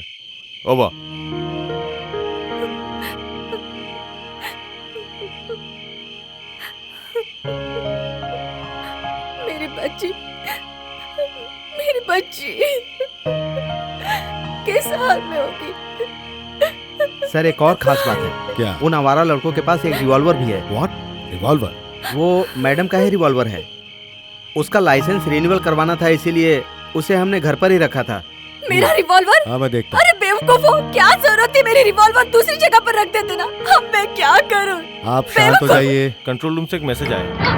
ओवर। चाची, मेरी बच्ची किस हाल में होगी? सर एक और खास बात है। क्या? उन आवारा लड़कों के पास एक रिवॉल्वर भी है। व्हाट? रिवॉल्वर? वो मैडम का ही रिवॉल्वर है। उसका लाइसेंस रिन्यूअल करवाना था, इसीलिए उसे हमने घर पर ही रखा था। मेरा रिवॉल्वर? हाँ मैं देखता अरे बेवकूफो, क्या जरूरत थी मेरी रिवॉल्वर दूसरी जगह पर रख देते ना। अब मैं क्या करूं? हूँ। आप शांत हो जाइए। कंट्रोल रूम से एक मैसेज आया।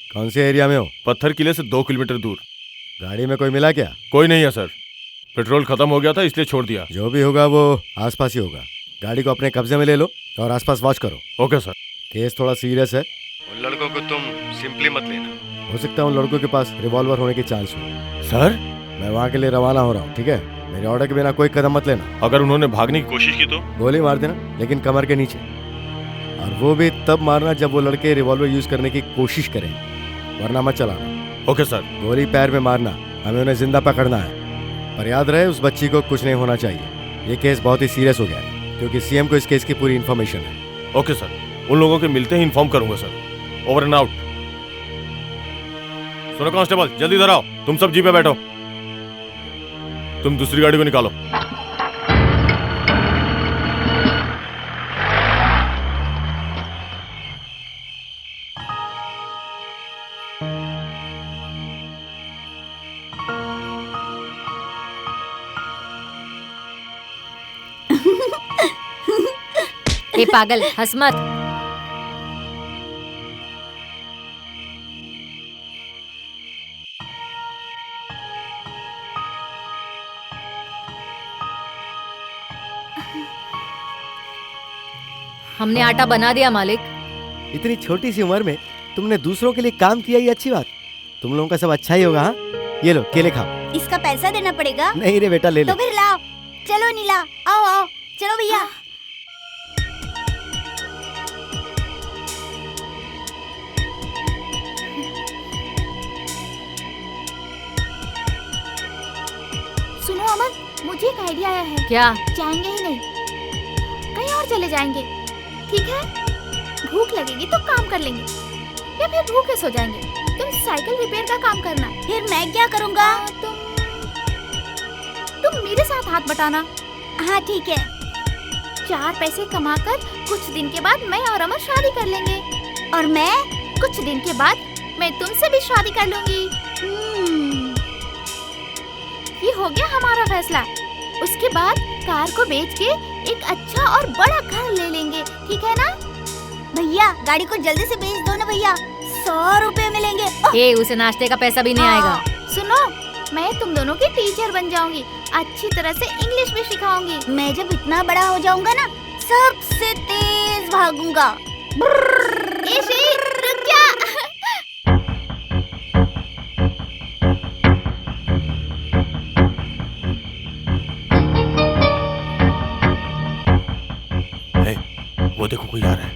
कौन से एरिया में हो? पत्थर किले से 2 किलोमीटर दूर। गाड़ी में कोई मिला क्या? कोई नहीं है सर, पेट्रोल खत्म हो गया था इसलिए छोड़ दिया। जो भी होगा वो आसपास ही होगा। गाड़ी को अपने कब्जे में ले लो और आसपास वॉच करो। Okay sir. केस थोड़ा सीरियस है। उन लड़कों को तुम सिंपली मत लेना। हो सकता है उन लड़कों के पास रिवॉल्वर होने के चांस हो। सर मैं वहाँ के लिए रवाना हो रहा हूँ, ठीक है? मेरे ऑर्डर के बिना कोई कदम मत लेना। अगर उन्होंने भागने की कोशिश की तो? गोली मार देना, लेकिन कमर के नीचे। और वो भी तब मारना जब वो लड़के रिवॉल्वर यूज करने की कोशिश करें, वरना मत चलाना। Okay sir. गोली पैर में मारना, हमें उन्हें जिंदा पकड़ना है। पर याद रहे, उस बच्ची को कुछ नहीं होना चाहिए। ये केस बहुत ही सीरियस हो गया है, क्योंकि सीएम को इस केस की पूरी इन्फॉर्मेशन है। ओके सर, उन लोगों के मिलते ही इन्फॉर्म करूंगा सर। Over and out. सुनो कांस्टेबल, जल्दी इधर आओ। तुम सब जीप पे बैठो। तुम दूसरी गाड़ी को निकालो। ए पागल, हंस मत। हमने आटा बना दिया मालिक। इतनी छोटी सी उम्र में तुमने दूसरों के लिए काम किया, ये अच्छी बात। तुम लोगों का सब अच्छा ही होगा। हाँ, ये लो केले खाओ। इसका पैसा देना पड़ेगा? नहीं रे बेटा, ले तो लो। फिर लाओ। चलो नीला, आओ आओ, चलो भैया। सुनो अमन, मुझे एक आइडिया आया है। क्या? जाएंगे ही नहीं, कहीं और चले जाएंगे, ठीक है? भूख लगेगी तो काम कर लेंगे, या फिर भूखे सो जाएंगे। तुम साइकिल रिपेयर का काम करना। फिर मैं क्या करूँगा? तुम मेरे साथ हाथ बटाना। हाँ ठीक है। 4 पैसे कमाकर कुछ दिन के बाद मैं और अमर शादी कर लेंगे, और मैं? कुछ दिन के बाद मैं तुमसे भी शादी कर लूंगी। ये हो गया हमारा फैसला। उसके बाद कार को बेच के एक अच्छा और बड़ा घर ले लेंगे, ठीक है ना? भैया गाड़ी को जल्दी से बेच दो ना भैया, 100 रुपए मिलेंगे। ए, उसे नाश्ते का पैसा भी नहीं आएगा। सुनो, मैं तुम दोनों की टीचर बन जाऊंगी, अच्छी तरह से इंग्लिश भी सिखाऊंगी। मैं जब इतना बड़ा हो जाऊंगा ना, सबसे तेज भागूंगा। ए शेर, रुक जा। ए, वो देखो कोई आ रहा है।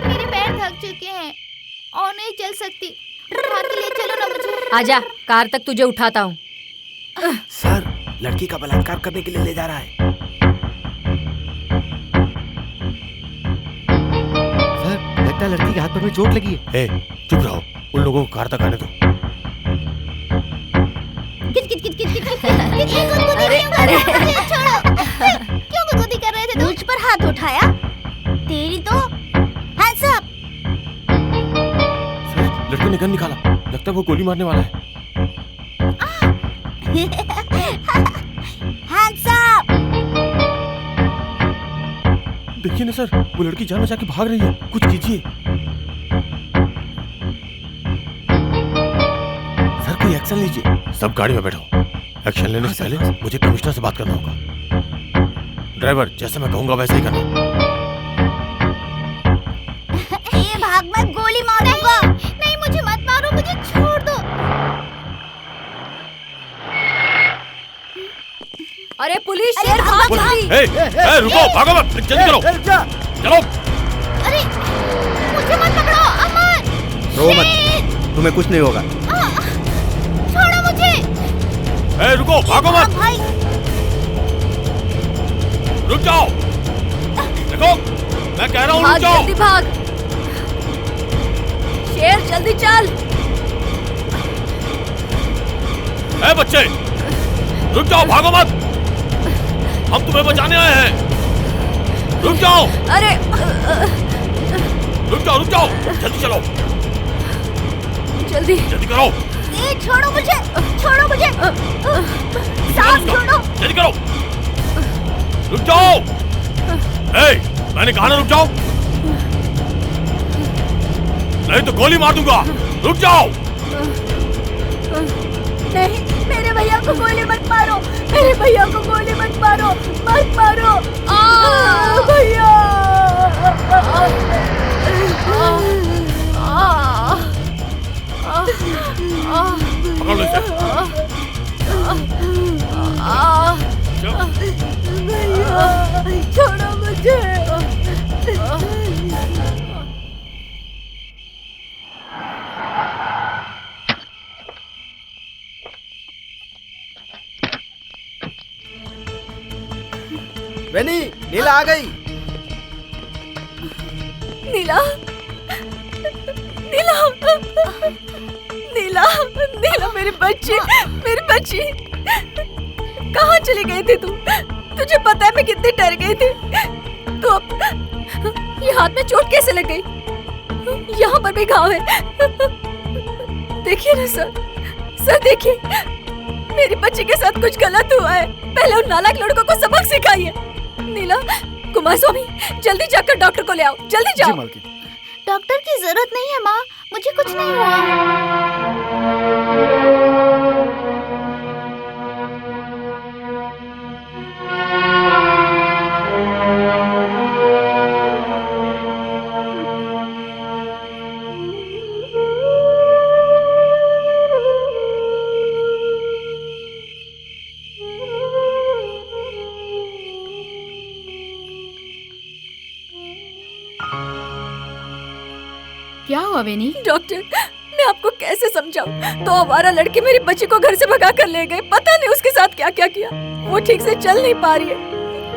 मेरे पैर थक चुके हैं और नहीं चल सकती, उठा के ले चलो ना मुझे। आजा, कार तक तुझे उठाता हूँ। सर, लड़की का बलात्कार करने के लिए ले जा रहा है। सर, लगता है लड़की के हाथ पर में चोट लगी है। ए, चुप रहो, उन लोगों को कार तक आने दो। अरे अरे, क्यों गुदगुदी कर रहे थे तुम? मुझ पर हाथ उठाया? तेरी तो हैंड्स अप। सर, लड़के ने गन निकाला, लगता है वो गोली मारने वाला है। Hands up. देखिए ना सर, वो लड़की जान बचा के भाग रही है, कुछ कीजिए। सर कोई एक्शन लीजिए। सब गाड़ी में बैठो। एक्शन लेने से पहले मुझे कमिश्नर से बात करना होगा। ड्राइवर, जैसे मैं कहूंगा वैसे ही करना। ये भाग, मैं गोली मारूंगा। नहीं, मुझे मत मारो, मुझे छोड़ दो। अरे पुलिस, शेर भाग जल्दी। रुको, भागो मत, जल्दी करो, चलो। अरे मुझे मत पकड़ो, अमन। रो मत, तुम्हें कुछ नहीं होगा। छोड़ो मुझे। रुको, भागो मत, भाई रुक जाओ। देखो, मैं कह रहा हूँ रुक भाग जाओ। जल्दी भाग। शेर जल्दी चल। बच्चे, रुक जाओ, भागो मत, हम तुम्हें बचाने आए हैं। रुक जाओ, अरे रुक जाओ, जल्दी चलो, जल्दी जल्दी करो। छोड़ो मुझे, छोड़ो मुझे। सांस छोड़ो। जल्दी करो, रुक जाओ। मैंने कहा ना रुक जाओ, नहीं तो गोली मार दूंगा। रुक जाओ। नहीं, मेरे भैया को गोली मत मारो, मेरे भैया को गोली मत मारो, मत मारो। भैया। पकड़ लो इसे। भैया, छोड़ो मुझे। वेनी, नीला आ गई। नीला, नीला, नीला, नीला, मेरी बच्ची, मेरी बच्ची, कहाँ चली गई थी तू? तुझे पता है मैं कितनी डर गई थी। तो अब ये हाथ में चोट कैसे लग गई? यहाँ पर भी घाव है। देखिए ना सर, सर देखिए, मेरी बच्ची के साथ कुछ गलत हुआ है। पहले उन नालायक लड़कों को सबक सिखाइए। नीला, कुमार स्वामी, जल्दी जाकर डॉक्टर को ले आओ, जल्दी जाओ। जी मालकिन। डॉक्टर की जरूरत नहीं है माँ, मुझे कुछ नहीं हुआ। क्या हुआ वेनी? डॉक्टर, मैं आपको कैसे समझाऊं? तो हमारा लड़की मेरी बच्ची को घर से भगा कर ले गए। पता नहीं उसके साथ क्या क्या किया। वो ठीक से चल नहीं पा रही है।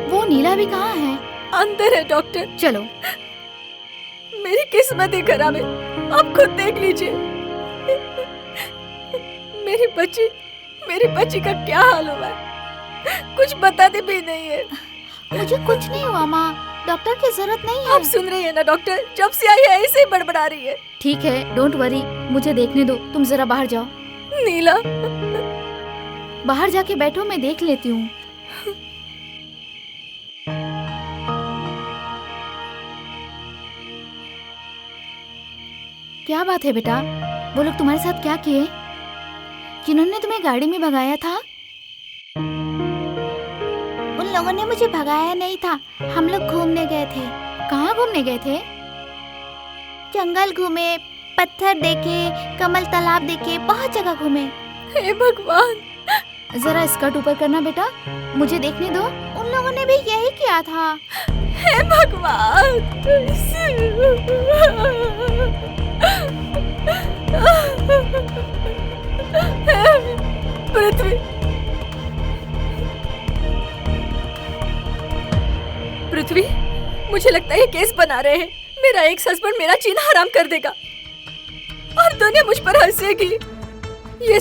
वो नीला भी कहाँ है? अंदर है डॉक्टर। चलो। मेरी किस्मत ही खराब है, आप खुद देख लीजिए। मेरी बच्ची का क्या हाल हुआ है? कुछ बताते भी नहीं है। मुझे कुछ नहीं हुआ माँ, डॉक्टर की जरूरत नहीं है। आप सुन रही है ना डॉक्टर? जब से आई है ऐसे ही बड़बड़ा रही है। ठीक है, डोंट वरी, मुझे देखने दो। तुम जरा बाहर जाओ। नीला, बाहर जाके बैठो, मैं देख लेती हूँ। क्या बात है बेटा? वो लोग तुम्हारे साथ क्या किए? जिन्होंने तुम्हें गाड़ी में भगाया था? उन लोगों ने मुझे भगाया नहीं था, हम लोग घूमने गए थे। कहाँ घूमने गए थे? जंगल घूमे, पत्थर देखे, कमल तालाब देखे, बहुत जगह घूमे। हे भगवान! जरा स्कर्ट ऊपर करना बेटा, मुझे देखने दो। उन लोगों ने भी यही किया था। हे भगवान! पृथ्वी, पृथ्वी, मुझे लगता है ये केस बना रहे हैं। मेरा एक्स हस्बैंड मेरा जीना हराम कर देगा और दुनिया मुझ पर हंसेगी। ये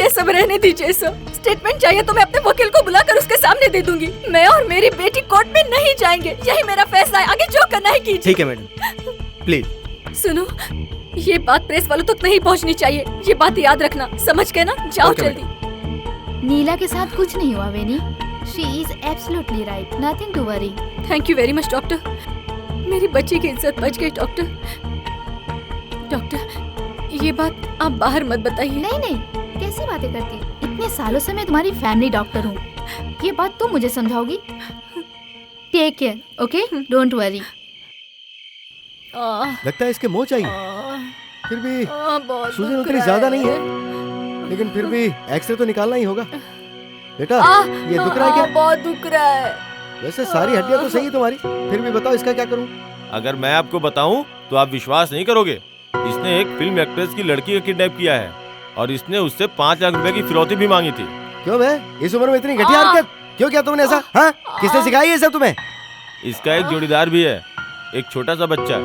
सब रहने दीजिए सर। स्टेटमेंट चाहिए तो मैं अपने वकील को बुलाकर उसके सामने दे दूंगी। मैं और मेरी बेटी कोर्ट में नहीं जाएंगे, यही मेरा फैसला है। आगे जो करना है कीजिए। ठीक है मैडम, प्लीज। सुनो, ये बात प्रेस वालों तक नहीं पहुंचनी चाहिए। ये बात याद रखना, समझ गए ना? जाओ जल्दी। नीला के साथ कुछ नहीं हुआ Veni. She is absolutely right, nothing to worry. Thank you very much doctor. मेरी बच्ची की इज्जत बच गई डॉक्टर। डॉक्टर, ये बात आप बाहर मत बताइए। नहीं, कैसी बातें करती? इतने सालों से मैं तुम्हारी फैमिली डॉक्टर हूँ। ये बात तुम मुझे समझाओगी? Take care, okay? Don't worry. लगता है इसके मोह चाहिए। फिर भी सूजन उतनी ज्यादा नहीं है, लेकिन फिर भी एक्सरे तो निकालना ही होगा। बेटा ये दुख रहा है क्या? बहुत दुख रहा है। वैसे सारी हड्डियां तो सही है तुम्हारी, फिर भी बताओ इसका क्या करूं? अगर मैं आपको बताऊं तो आप विश्वास नहीं करोगे। इसने एक फिल्म एक्ट्रेस की लड़की को किडनैप किया है और इसने उससे 5 लाख रुपए की फिरौती भी मांगी थी। क्यों बे, इस उम्र में इतनी घटिया हरकत क्यों किया तुमने ऐसा? हाँ, किसने सिखाई ये सब तुम्हें? इसका एक जोड़ीदार भी है, एक छोटा सा बच्चा।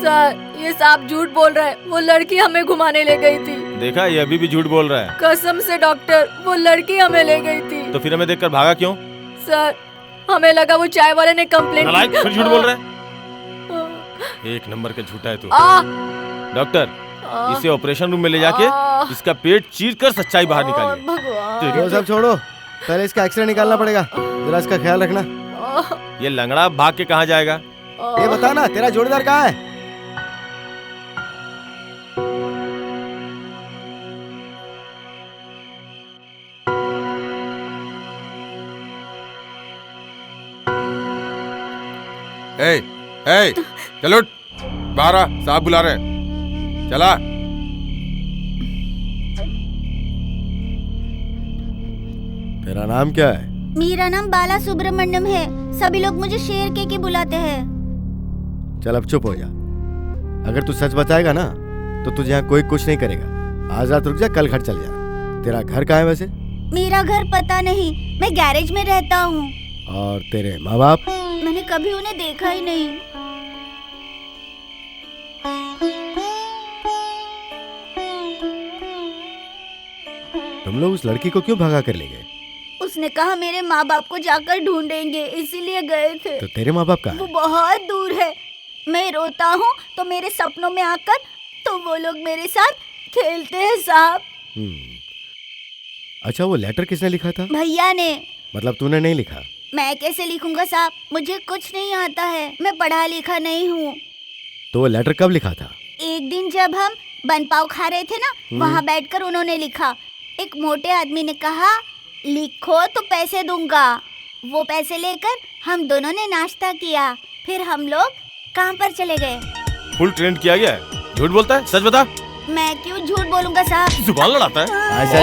सर ये साहब झूठ बोल रहा है, वो लड़की हमें घुमाने ले गई थी। देखा, ये अभी भी झूठ बोल रहा है। कसम से डॉक्टर, वो लड़की हमें ले गई थी। तो फिर हमें देखकर भागा क्यों? सर हमें लगा वो चाय वाले ने कंप्लेंट नालायक, फिर झूठ बोल रहा है। एक नंबर का झूठा है तू। डॉक्टर, इसे ऑपरेशन रूम में ले जाके इसका पेट चीर कर सच्चाई बाहर निकालिए। वो सब छोड़ो, पहले इसका एक्सरे निकालना पड़ेगा, जरा इसका ख्याल रखना। ये लंगड़ा भाग के कहाँ जाएगा? ये बता ना, तेरा जोड़ीदार कहाँ है? चलो उठ, बाहर आ, साहब बुला रहे हैं। चला। तेरा नाम क्या है? मेरा नाम बाला सुब्रमण्यम है, सभी लोग मुझे शेर के बुलाते हैं। चल अब चुप हो जा। अगर तू सच बताएगा ना तो तुझे यहाँ कोई कुछ नहीं करेगा। आज रात रुक जा, कल घर चल जा। तेरा घर कहाँ है वैसे? मेरा घर पता नहीं, मैं गैरेज में रहता हूँ। और तेरे माँ बाप? मैंने कभी उन्हें देखा ही नहीं। तुम लोग उस लड़की को क्यों भगा कर ले गए? उसने कहा मेरे माँ बाप को जाकर ढूंढेंगे, इसीलिए गए थे। तो तेरे माँ बाप कहाँ वो हैं? बहुत दूर है। मैं रोता हूँ तो मेरे सपनों में आकर तो वो लोग मेरे साथ खेलते हैं साहब। अच्छा, वो लेटर किसने लिखा था? भैया ने। मतलब तूने नहीं लिखा? मैं कैसे लिखूंगा साहब, मुझे कुछ नहीं आता है, मैं पढ़ा लिखा नहीं हूँ। तो वो लेटर कब लिखा था? एक दिन जब हम बन पाव खा रहे थे ना, वहाँ बैठकर उन्होंने लिखा। एक मोटे आदमी ने कहा लिखो तो पैसे दूंगा। वो पैसे लेकर हम दोनों ने नाश्ता किया, फिर हम लोग काम पर चले गए। फुल ट्रेंड किया गया है, झूठ बोलता है, सच बता। मैं क्यों झूठ बोलूंगा साहब? जुबान लड़ाता है।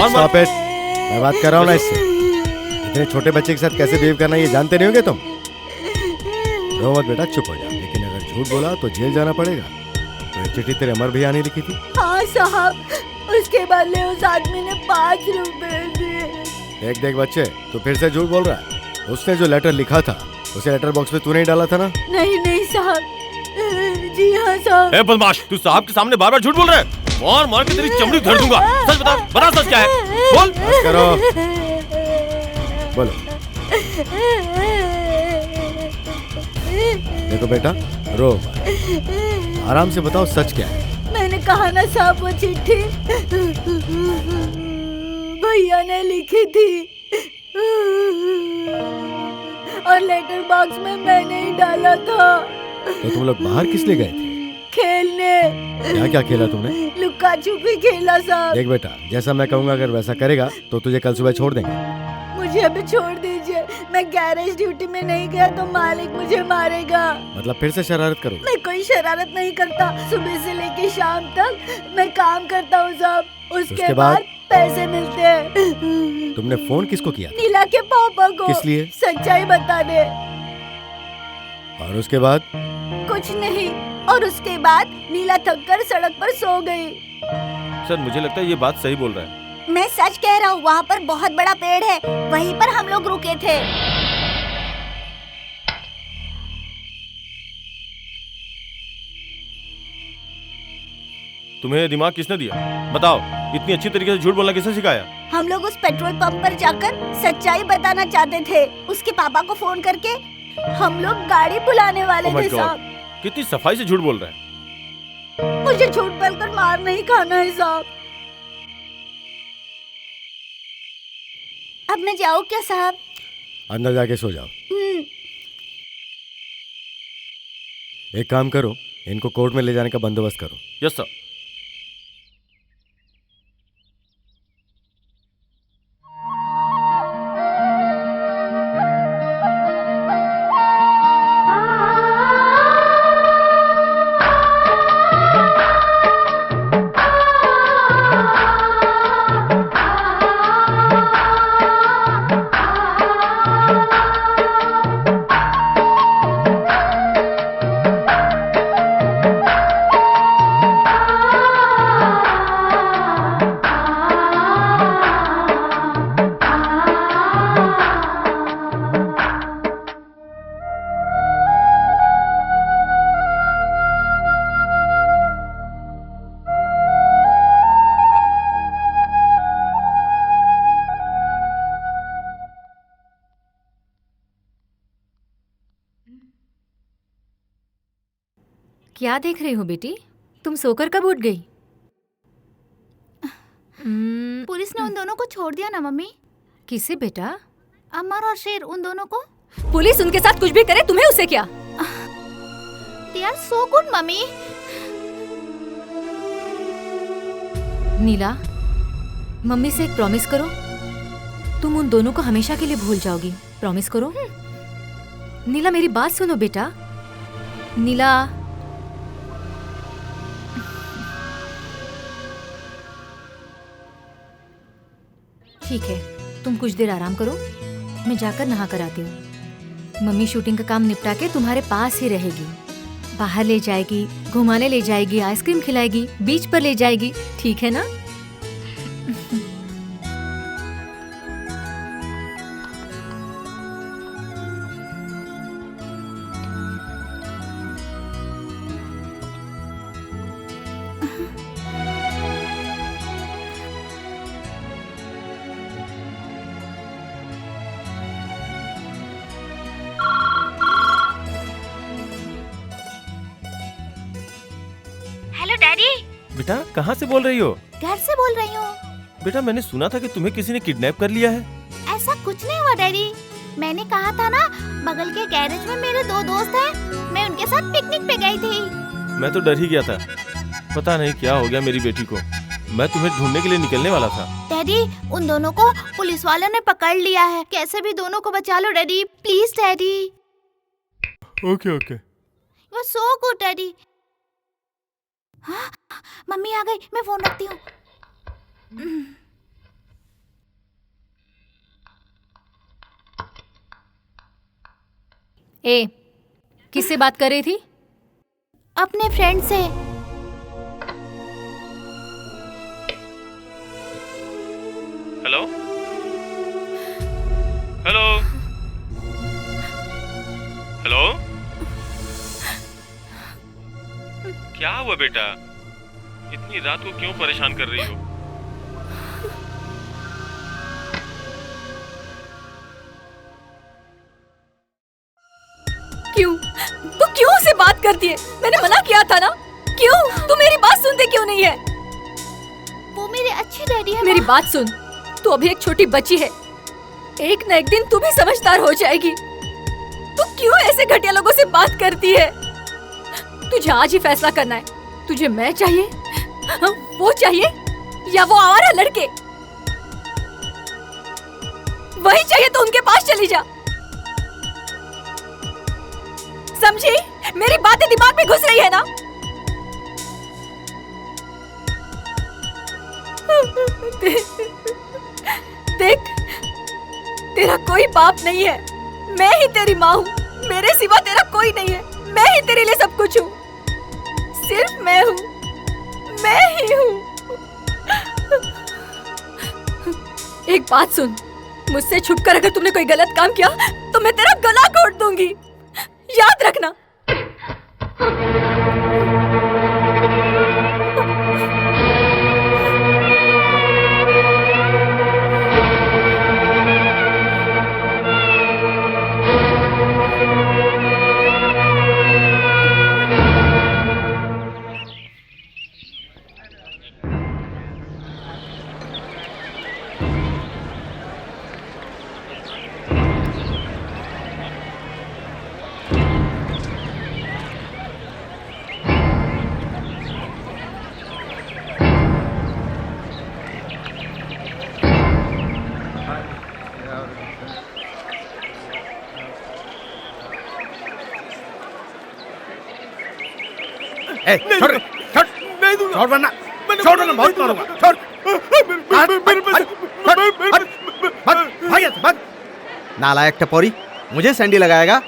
स्टॉप इट, मैं बात कर रहा हूँ ना इससे। इतने छोटे बच्चे के साथ कैसे बिहेव करना ये जानते नहीं होगे तुम? रो मत बेटा, चुप हो जा। लेकिन अगर झूठ बोला तो जेल जाना पड़ेगा। तो ये चिट्ठी तेरे अमर भैया ने लिखी थी? हाँ साहब, उसके बदले उस आदमी ने 5 रुपए दिए। देख बच्चे, तू फिर से झूठ बोल रहा है। उसने जो लेटर लिखा था उसे लेटर बॉक्स में तूने ही डाला था ना? नहीं साहब। जी हाँ साहब। ए बदमाश, तू साहब के सामने बार बार झूठ बोल रहा है। मार मार के तेरी चमड़ी उधेड़ दूंगा। सच बता, बता सच क्या है, बोल। बस करो, बोलो। देखो बेटा, रो मत। आराम से बताओ सच क्या है। मैंने कहा ना साहब, वो चिट्ठी भैया ने लिखी थी और लेटर बॉक्स में मैंने ही डाला था। तो तुम लोग बाहर किस लिए गए थे? खेलने। क्या क्या खेला तुमने? लुक्का छुपी खेला साहब। देख बेटा, जैसा मैं कहूँगा अगर वैसा करेगा तो तुझे कल सुबह छोड़ देंगे। मुझे अभी छोड़ दीजिए, मैं गैरेज ड्यूटी में नहीं गया तो मालिक मुझे मारेगा। मतलब फिर से शरारत करोगे? मैं कोई शरारत नहीं करता, सुबह से लेके शाम तक मैं काम करता हूँ साहब। उसके बाद पैसे मिलते हैं। तुमने फोन किसको किया था? नीला के पापा को। किस लिए? सच्चाई बता दे। और उसके बाद? कुछ नहीं। और उसके बाद नीला थक कर सड़क पर सो गई। सर मुझे लगता है ये बात सही बोल रहा है। मैं सच कह रहा हूँ, वहाँ पर बहुत बड़ा पेड़ है, वहीं पर हम लोग रुके थे। तुम्हें ये दिमाग किसने दिया? बताओ, इतनी अच्छी तरीके से झूठ बोलना किसने सिखाया? हम लोग उस पेट्रोल पंप पर जाकर सच्चाई बताना चाहते थे। उसके पापा को फोन करके हम लोग गाड़ी बुलाने वाले थे साहब। कितनी सफाई से झूठ बोल रहा है। मुझे झूठ बोलकर मार नहीं खाना है साहब। अब मैं जाऊँ क्या साहब? अंदर जाके सो जाओ। एक काम करो, इनको कोर्ट में ले जाने का बंदोबस्त करो। Yes sir. क्या देख रही हो बेटी? तुम सोकर कब उठ गई? पुलिस ने उन दोनों को छोड़ दिया ना मम्मी। किसे बेटा? अमर और शेर, उन दोनों को। पुलिस उनके साथ कुछ भी करे, तुम्हें उससे क्या? They are so good mummy. Neela, mummy से एक प्रॉमिस करो, तुम उन दोनों को हमेशा के लिए भूल जाओगी। प्रॉमिस करो। नीला मेरी बात सुनो बेटा। नीला, ठीक है, तुम कुछ देर आराम करो, मैं जाकर नहा कर आती हूँ। मम्मी शूटिंग का काम निपटा के तुम्हारे पास ही रहेगी। बाहर ले जाएगी, घुमाने ले जाएगी, आइसक्रीम खिलाएगी, बीच पर ले जाएगी, ठीक है ना? Hello daddy. बेटा कहाँ से बोल रही हो? घर से बोल रही हूँ। बेटा मैंने सुना था कि तुम्हें किसी ने किडनैप कर लिया है। ऐसा कुछ नहीं हुआ डैडी। मैंने कहा था ना, बगल के गैरेज में मेरे 2 दोस्त हैं, मैं उनके साथ पिकनिक पे गई थी। मैं तो डर ही गया था, पता नहीं क्या हो गया मेरी बेटी को। मैं तुम्हें ढूंढने के लिए निकलने वाला था। डैडी, उन दोनों को पुलिस वालों ने पकड़ लिया है। कैसे भी दोनों को बचा लो daddy, please daddy. Okay okay. You are so good daddy. हाँ, मम्मी आ गई, मैं फोन रखती हूँ। ए, किससे बात कर रही थी? अपने फ्रेंड से। हेलो हेलो हेलो, क्या हुआ बेटा? इतनी रात को क्यों परेशान कर रही हो? क्यों? तू क्यों उसे बात करती है? मैंने मना किया था ना। क्यों? तू मेरी बात सुनते क्यों नहीं है? वो मेरे अच्छे डैडी है। मेरी बात सुन, तू अभी एक छोटी बच्ची है, एक न एक दिन तू भी समझदार हो जाएगी। तू क्यों ऐसे घटिया लोगों से बात करती है? तुझे आज ही फैसला करना है, तुझे मैं चाहिए, वो चाहिए, या वो आवारा लड़के? वही चाहिए तो उनके पास चली जा। समझी? मेरी बातें दिमाग में घुस रही है ना? देख, तेरा कोई बाप नहीं है, मैं ही तेरी माँ हूँ। मेरे सिवा तेरा कोई नहीं है, मैं ही तेरे लिए सब कुछ हूँ। सिर्फ मैं हूँ, मैं ही हूँ। एक बात सुन, मुझसे छुपकर अगर तुमने कोई गलत काम किया तो मैं तेरा गला घोट दूंगी, याद रखना। छोड़ वरना बहुत मारूंगा। छोड़। नालायक टपोरी, मुझे सैंडी लगाएगा?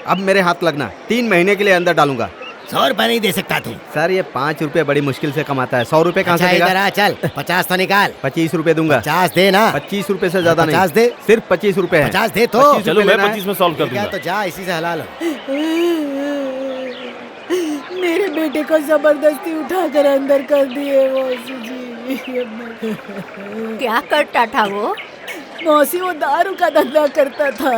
अब मेरे हाथ लगना, 3 महीने के लिए अंदर डालूंगा। 100 रुपए नहीं दे सकता तू? सर ये 5 रुपए बड़ी मुश्किल से कमाता है, 100 रुपए कहाँ से देगा? इधर आ, चल 50 तो निकाल। 25 रुपए दूंगा। 50 दे ना। 25 रुपए से ज्यादा नहीं। 50 दे। सिर्फ 25 रुपए है। 50 दे तो। 25 चलो रुपए मैं लेना है। 25 में सॉल्व कर क्या दूंगा। तो जा, इसी से हला लो। मेरे बेटे को जबरदस्ती उठाकर अंदर कर दिए मौसी जी। क्या करता था वो? मौसी वो दारू का धंधा करता था।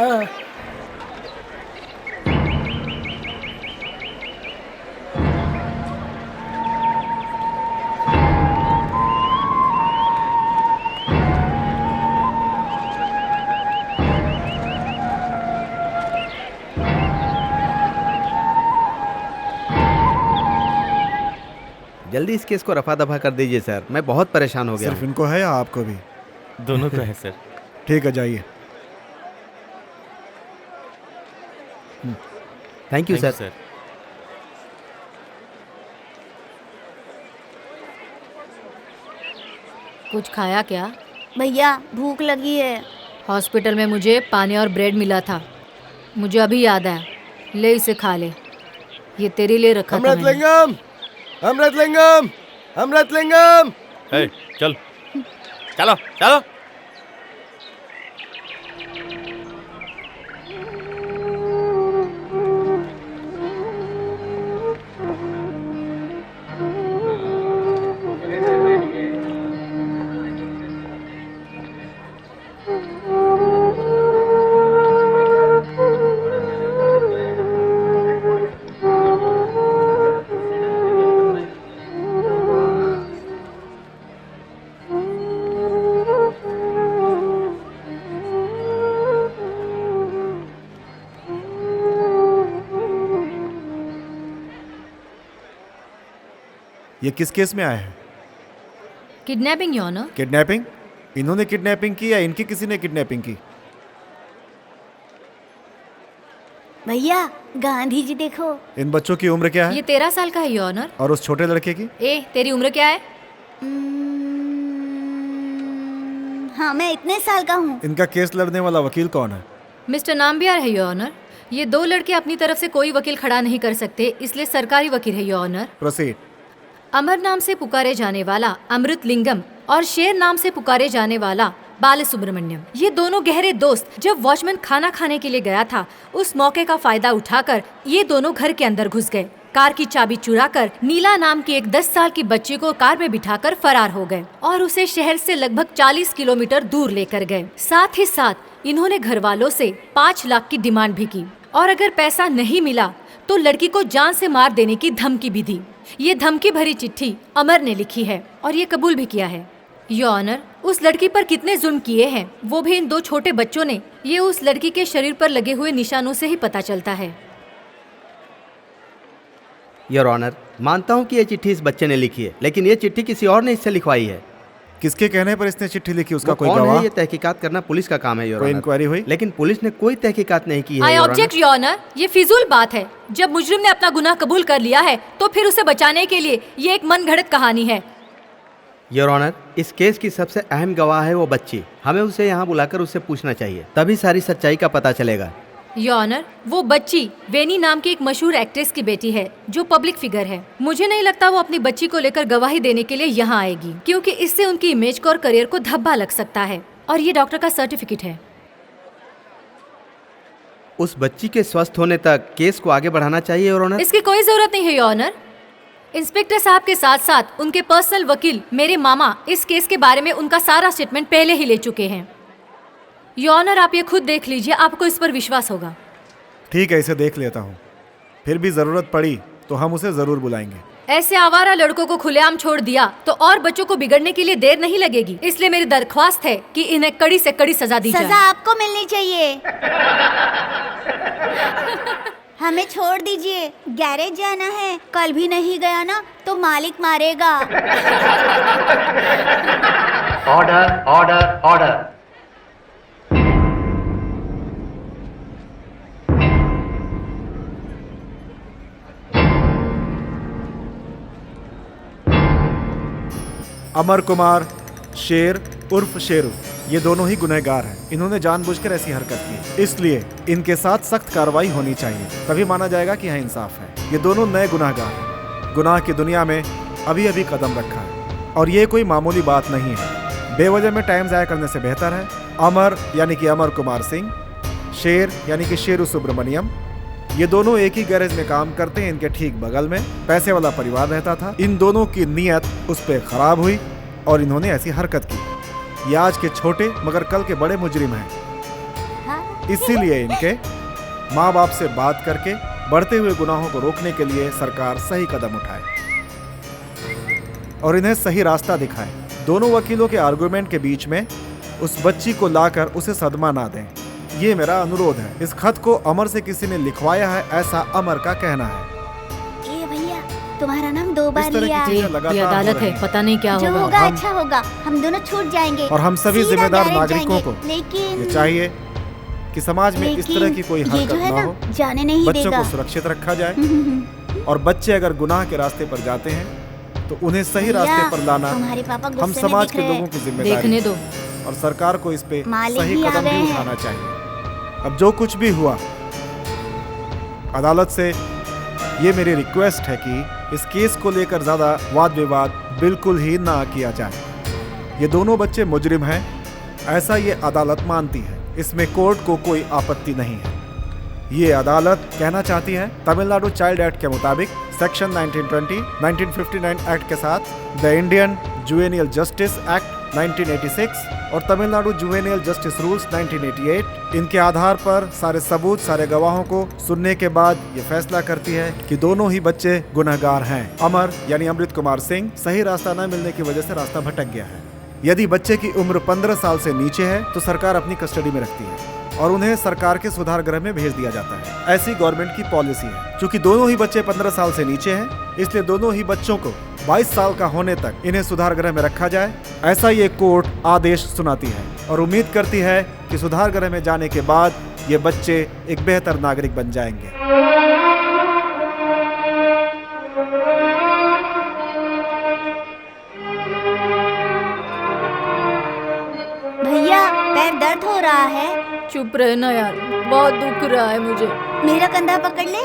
जल्दी इस केस को रफा दफा कर दीजिए सर, मैं बहुत परेशान हो गया सिर्फ हूँ। इनको है या आपको भी? दोनों को है सर। ठीक है, जाइए। Thank you sir. सर। कुछ खाया क्या? भैया भूख लगी है। हॉस्पिटल में मुझे पानी और ब्रेड मिला था, मुझे अभी याद आया। ले इसे खा ले, ये तेरे लिए रखा था मैंने। अमृतलिंगम, अमृतलिंगम, अमृतलिंगम। ए, चल चलो चलो। ये किस केस में आए हैं? Kidnapping your honour. किडनैपिंग? इन्होंने किडनैपिंग की या इनकी किसी ने किडनैपिंग की? भैया गांधी जी देखो। इन बच्चों की उम्र क्या है? ये 13 साल का है योर ऑनर। और उस छोटे लड़के की? तेरी उम्र क्या है? हाँ, मैं इतने साल का हूँ। इनका केस लड़ने वाला वकील कौन है? मिस्टर नाम्बियार है योर ऑनर। ये दो लड़के अपनी तरफ से कोई वकील खड़ा नहीं कर सकते, इसलिए सरकारी वकील है योर ऑनर। प्रोसीड। अमर नाम से पुकारे जाने वाला अमृतलिंगम और शेर नाम से पुकारे जाने वाला बालसुब्रमण्यम, ये दोनों गहरे दोस्त। जब वॉचमैन खाना खाने के लिए गया था, उस मौके का फायदा उठाकर ये दोनों घर के अंदर घुस गए। कार की चाबी चुराकर नीला नाम की एक 10 साल की बच्ची को कार में बिठाकर फरार हो गए और उसे शहर से लगभग 40 किलोमीटर दूर लेकर गए। साथ ही साथ इन्होंने घर वालों से 5 लाख की डिमांड भी की और अगर पैसा नहीं मिला तो लड़की को जान से मार देने की धमकी भी दी। ये धमकी भरी चिट्ठी अमर ने लिखी है और ये कबूल भी किया है। योर ऑनर, उस लड़की पर कितने जुल्म किए हैं वो भी इन दो छोटे बच्चों ने, ये उस लड़की के शरीर पर लगे हुए निशानों से ही पता चलता है। योर ऑनर, मानता हूँ कि ये चिट्ठी इस बच्चे ने लिखी है, लेकिन ये चिट्ठी किसी और ने इससे लिखवाई है। किसके कहने पर इसने चिट्ठी लिखी? उसका वो कोई कौन है गवाह? ये तहकीकात करना पुलिस का काम है योर कोई ऑनर। इंक्वायरी हुई? लेकिन पुलिस ने कोई तहकीकात नहीं की है I your object your honour, ये फिजूल बात है। जब मुजरिम ने अपना गुनाह कबूल कर लिया है तो फिर उसे बचाने के लिए ये एक मनगढ़ंत कहानी है। योर ऑनर, इस केस की सबसे अहम गवाह है वो बच्ची। हमें उसे यहाँ बुलाकर उससे पूछना चाहिए, तभी सारी सच्चाई का पता चलेगा। योर ऑनर, वो बच्ची वेनी नाम की एक मशहूर एक्ट्रेस की बेटी है जो पब्लिक फिगर है। मुझे नहीं लगता वो अपनी बच्ची को लेकर गवाही देने के लिए यहाँ आएगी, क्योंकि इससे उनकी इमेज को और करियर को धब्बा लग सकता है। और ये डॉक्टर का सर्टिफिकेट है। उस बच्ची के स्वस्थ होने तक केस को आगे बढ़ाना चाहिए योर ऑनर। इसकी कोई जरूरत नहीं है योर ऑनर। इंस्पेक्टर साहब के साथ साथ उनके पर्सनल वकील मेरे मामा इस केस के बारे में उनका सारा स्टेटमेंट पहले ही ले चुके हैं। योर ऑनर, आप ये खुद देख लीजिए, आपको इस पर विश्वास होगा। ठीक है, इसे देख लेता हूँ। फिर भी जरूरत पड़ी तो हम उसे जरूर बुलाएंगे। ऐसे आवारा लड़कों को खुलेआम छोड़ दिया तो और बच्चों को बिगड़ने के लिए देर नहीं लगेगी। इसलिए मेरी दरख्वास्त है कि इन्हें कड़ी से कड़ी सजा दी जाए। सजा आपको मिलनी चाहिए। हमें छोड़ दीजिए, गैरेज जाना है। कल भी नहीं गया ना तो मालिक मारेगा। Order order order. Amar Kumar Sher उर्फ शेरू, ये दोनों ही गुनहगार हैं। इन्होंने जानबूझकर ऐसी हरकत की, इसलिए इनके साथ सख्त कार्रवाई होनी चाहिए, तभी माना जाएगा कि यहाँ इंसाफ है। ये दोनों नए गुनाहगार हैं, गुनाह की दुनिया में अभी अभी कदम रखा है और ये कोई मामूली बात नहीं है। बेवजह में टाइम ज़ाया करने से बेहतर है। अमर यानी कि अमर कुमार सिंह, शेर यानी कि शेरू सुब्रमण्यम, ये दोनों एक ही गैरेज में काम करते हैं। इनके ठीक बगल में पैसे वाला परिवार रहता था। इन दोनों की नीयत उस पर खराब हुई और इन्होंने ऐसी हरकत की। ये आज के छोटे मगर कल के बड़े मुजरिम हैं। इसीलिए इनके माँ बाप से बात करके बढ़ते हुए गुनाहों को रोकने के लिए सरकार सही कदम उठाए और इन्हें सही रास्ता दिखाए। दोनों वकीलों के आर्गुमेंट के बीच में उस बच्ची को लाकर उसे सदमा ना दें, ये मेरा अनुरोध है। इस खत को अमर से किसी ने लिखवाया है, ऐसा अमर का कहना है। ए भैया, तुम्हारा नाम 2 बार इस तरह लिया। की चीजें लगातार ये अदालत हो रही है, हैं। पता नहीं क्या जो होगा। होगा हम- अच्छा होगा, हम दोनों छूट जाएंगे और हम सभी सीधा जिम्मेदार गैरेज नागरिकों जाएंगे। को लेकिन ये चाहिए कि समाज में इस तरह की कोई ये हरकत जो है ना ना हो, जाने नहीं बच्चों देगा। को सुरक्षित रखा जाए और बच्चे अगर गुनाह के रास्ते पर जाते हैं तो उन्हें सही रास्ते भैया, पर लाना तुम्हारे पापा हम गुस्से में समाज दिख के रहे लोगों हैं। की जिम्मेदारी देखने है। दो। और सरकार को इस पे मालिक सही भी आ कदम गए भी हैं। उठाना चाहिए। अब जो कुछ भी हुआ, अदालत से ये मेरी रिक्वेस्ट है कि इस केस को लेकर ज्यादा वाद विवाद बिल्कुल ही ना किया जाए। ये दोनों बच्चे मुजरिम हैं, ऐसा ये अदालत मानती है। इसमें कोर्ट को कोई आपत्ति नहीं है। ये अदालत कहना चाहती है तमिलनाडु चाइल्ड एक्ट के मुताबिक सेक्शन 1920, 1959 एक्ट के साथ द इंडियन जुवेनियल जस्टिस एक्ट 1986 और तमिलनाडु जुवेनियल जस्टिस रूल्स 1988, इनके आधार पर सारे सबूत, सारे गवाहों को सुनने के बाद ये फैसला करती है कि दोनों ही बच्चे गुनहगार हैं। अमर यानी अमृत कुमार सिंह सही रास्ता न मिलने की वजह से रास्ता भटक गया है। यदि बच्चे की उम्र 15 साल से नीचे है तो सरकार अपनी कस्टडी में रखती है और उन्हें सरकार के सुधार गृह में भेज दिया जाता है। ऐसी गवर्नमेंट की पॉलिसी है। क्योंकि दोनों ही बच्चे 15 साल से नीचे हैं, इसलिए दोनों ही बच्चों को 22 साल का होने तक इन्हें सुधार गृह में रखा जाए, ऐसा ये कोर्ट आदेश सुनाती है और उम्मीद करती है कि सुधार गृह में जाने के बाद ये बच्चे एक बेहतर नागरिक बन जाएंगे। भैया पैर दर्द हो रहा है। चुप रहना यार, बहुत दुख रहा है मुझे। मेरा कंधा पकड़ ले,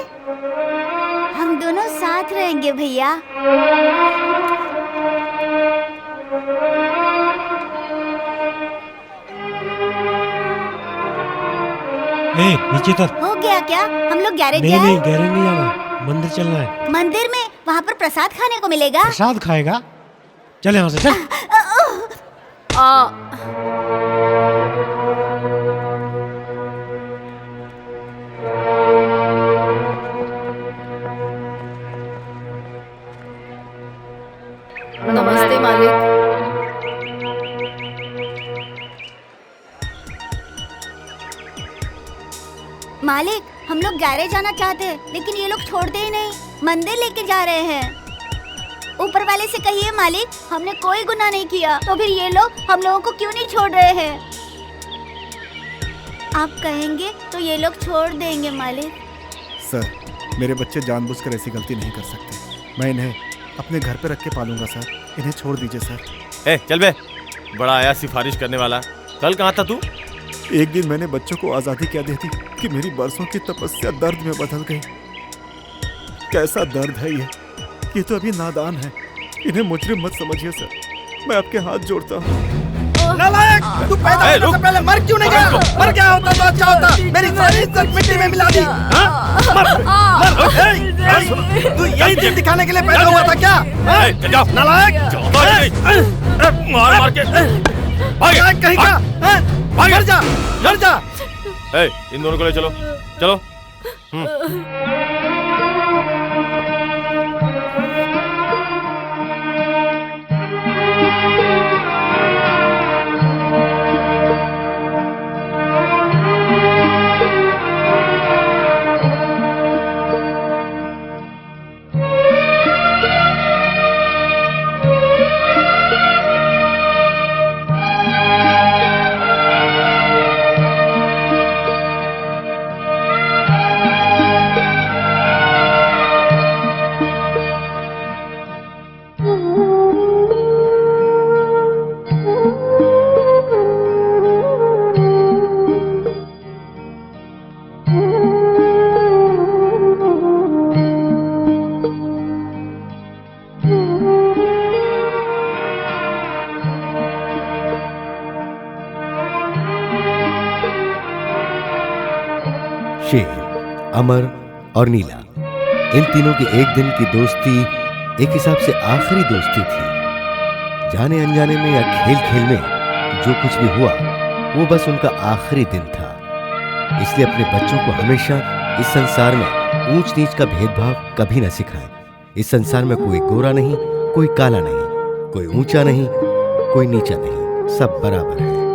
हम दोनों साथ रहेंगे भैया। नीचे उतर। हो गया क्या? हम लोग गैरेज नहीं जाए? नहीं, गैरेज नहीं जाना, मंदिर चलना है। मंदिर में वहाँ पर प्रसाद खाने को मिलेगा। प्रसाद खाएगा? चल यहाँ से चल। नमस्ते मालिक। मालिक, हम लोग गैरेज जाना चाहते हैं लेकिन ये लोग छोड़ते ही नहीं, मंदिर लेके जा रहे हैं। ऊपर वाले से कहिए मालिक, हमने कोई गुनाह नहीं किया, तो फिर ये लोग हम लोगों को क्यों नहीं छोड़ रहे हैं? आप कहेंगे तो ये लोग छोड़ देंगे मालिक। सर, मेरे बच्चे जानबूझकर ऐसी गलती नहीं कर सकते। मैं इन्हें अपने घर पे रख के पालूंगा सर। इन्हें छोड़ दीजिए सर। चल बे, बड़ा आया सिफारिश करने वाला। कल कहाँ था तू? एक दिन मैंने बच्चों को आज़ादी क्या दी थी कि मेरी बरसों की तपस्या दर्द में बदल गई। कैसा दर्द है ये तो अभी नादान है। इन्हें मुजरिम मत समझिए सर, मैं आपके हाथ जोड़ता हूँ। नालायक, तू पैदा होने से पहले मर क्यों नहीं गया? मर गया होता तो अच्छा होता। मेरी सारी इज्जत मिट्टी में मिला दी। तू यही दिन दिखाने के लिए पैदा हुआ था क्या? नालायक, मार मार के नालायक कहीं का? घर जा, घर जा। इन दोनों को ले चलो, चलो। शेर, अमर और नीला, इन तीनों की एक दिन की दोस्ती एक हिसाब से आखिरी दोस्ती थी। जाने अनजाने में या खेल खेल में जो कुछ भी हुआ वो बस उनका आखिरी दिन था। इसलिए अपने बच्चों को हमेशा इस संसार में ऊंच नीच का भेदभाव कभी न सिखाएं। इस संसार में कोई गोरा नहीं, कोई काला नहीं, कोई ऊंचा नहीं, कोई नीचा नहीं, सब बराबर है।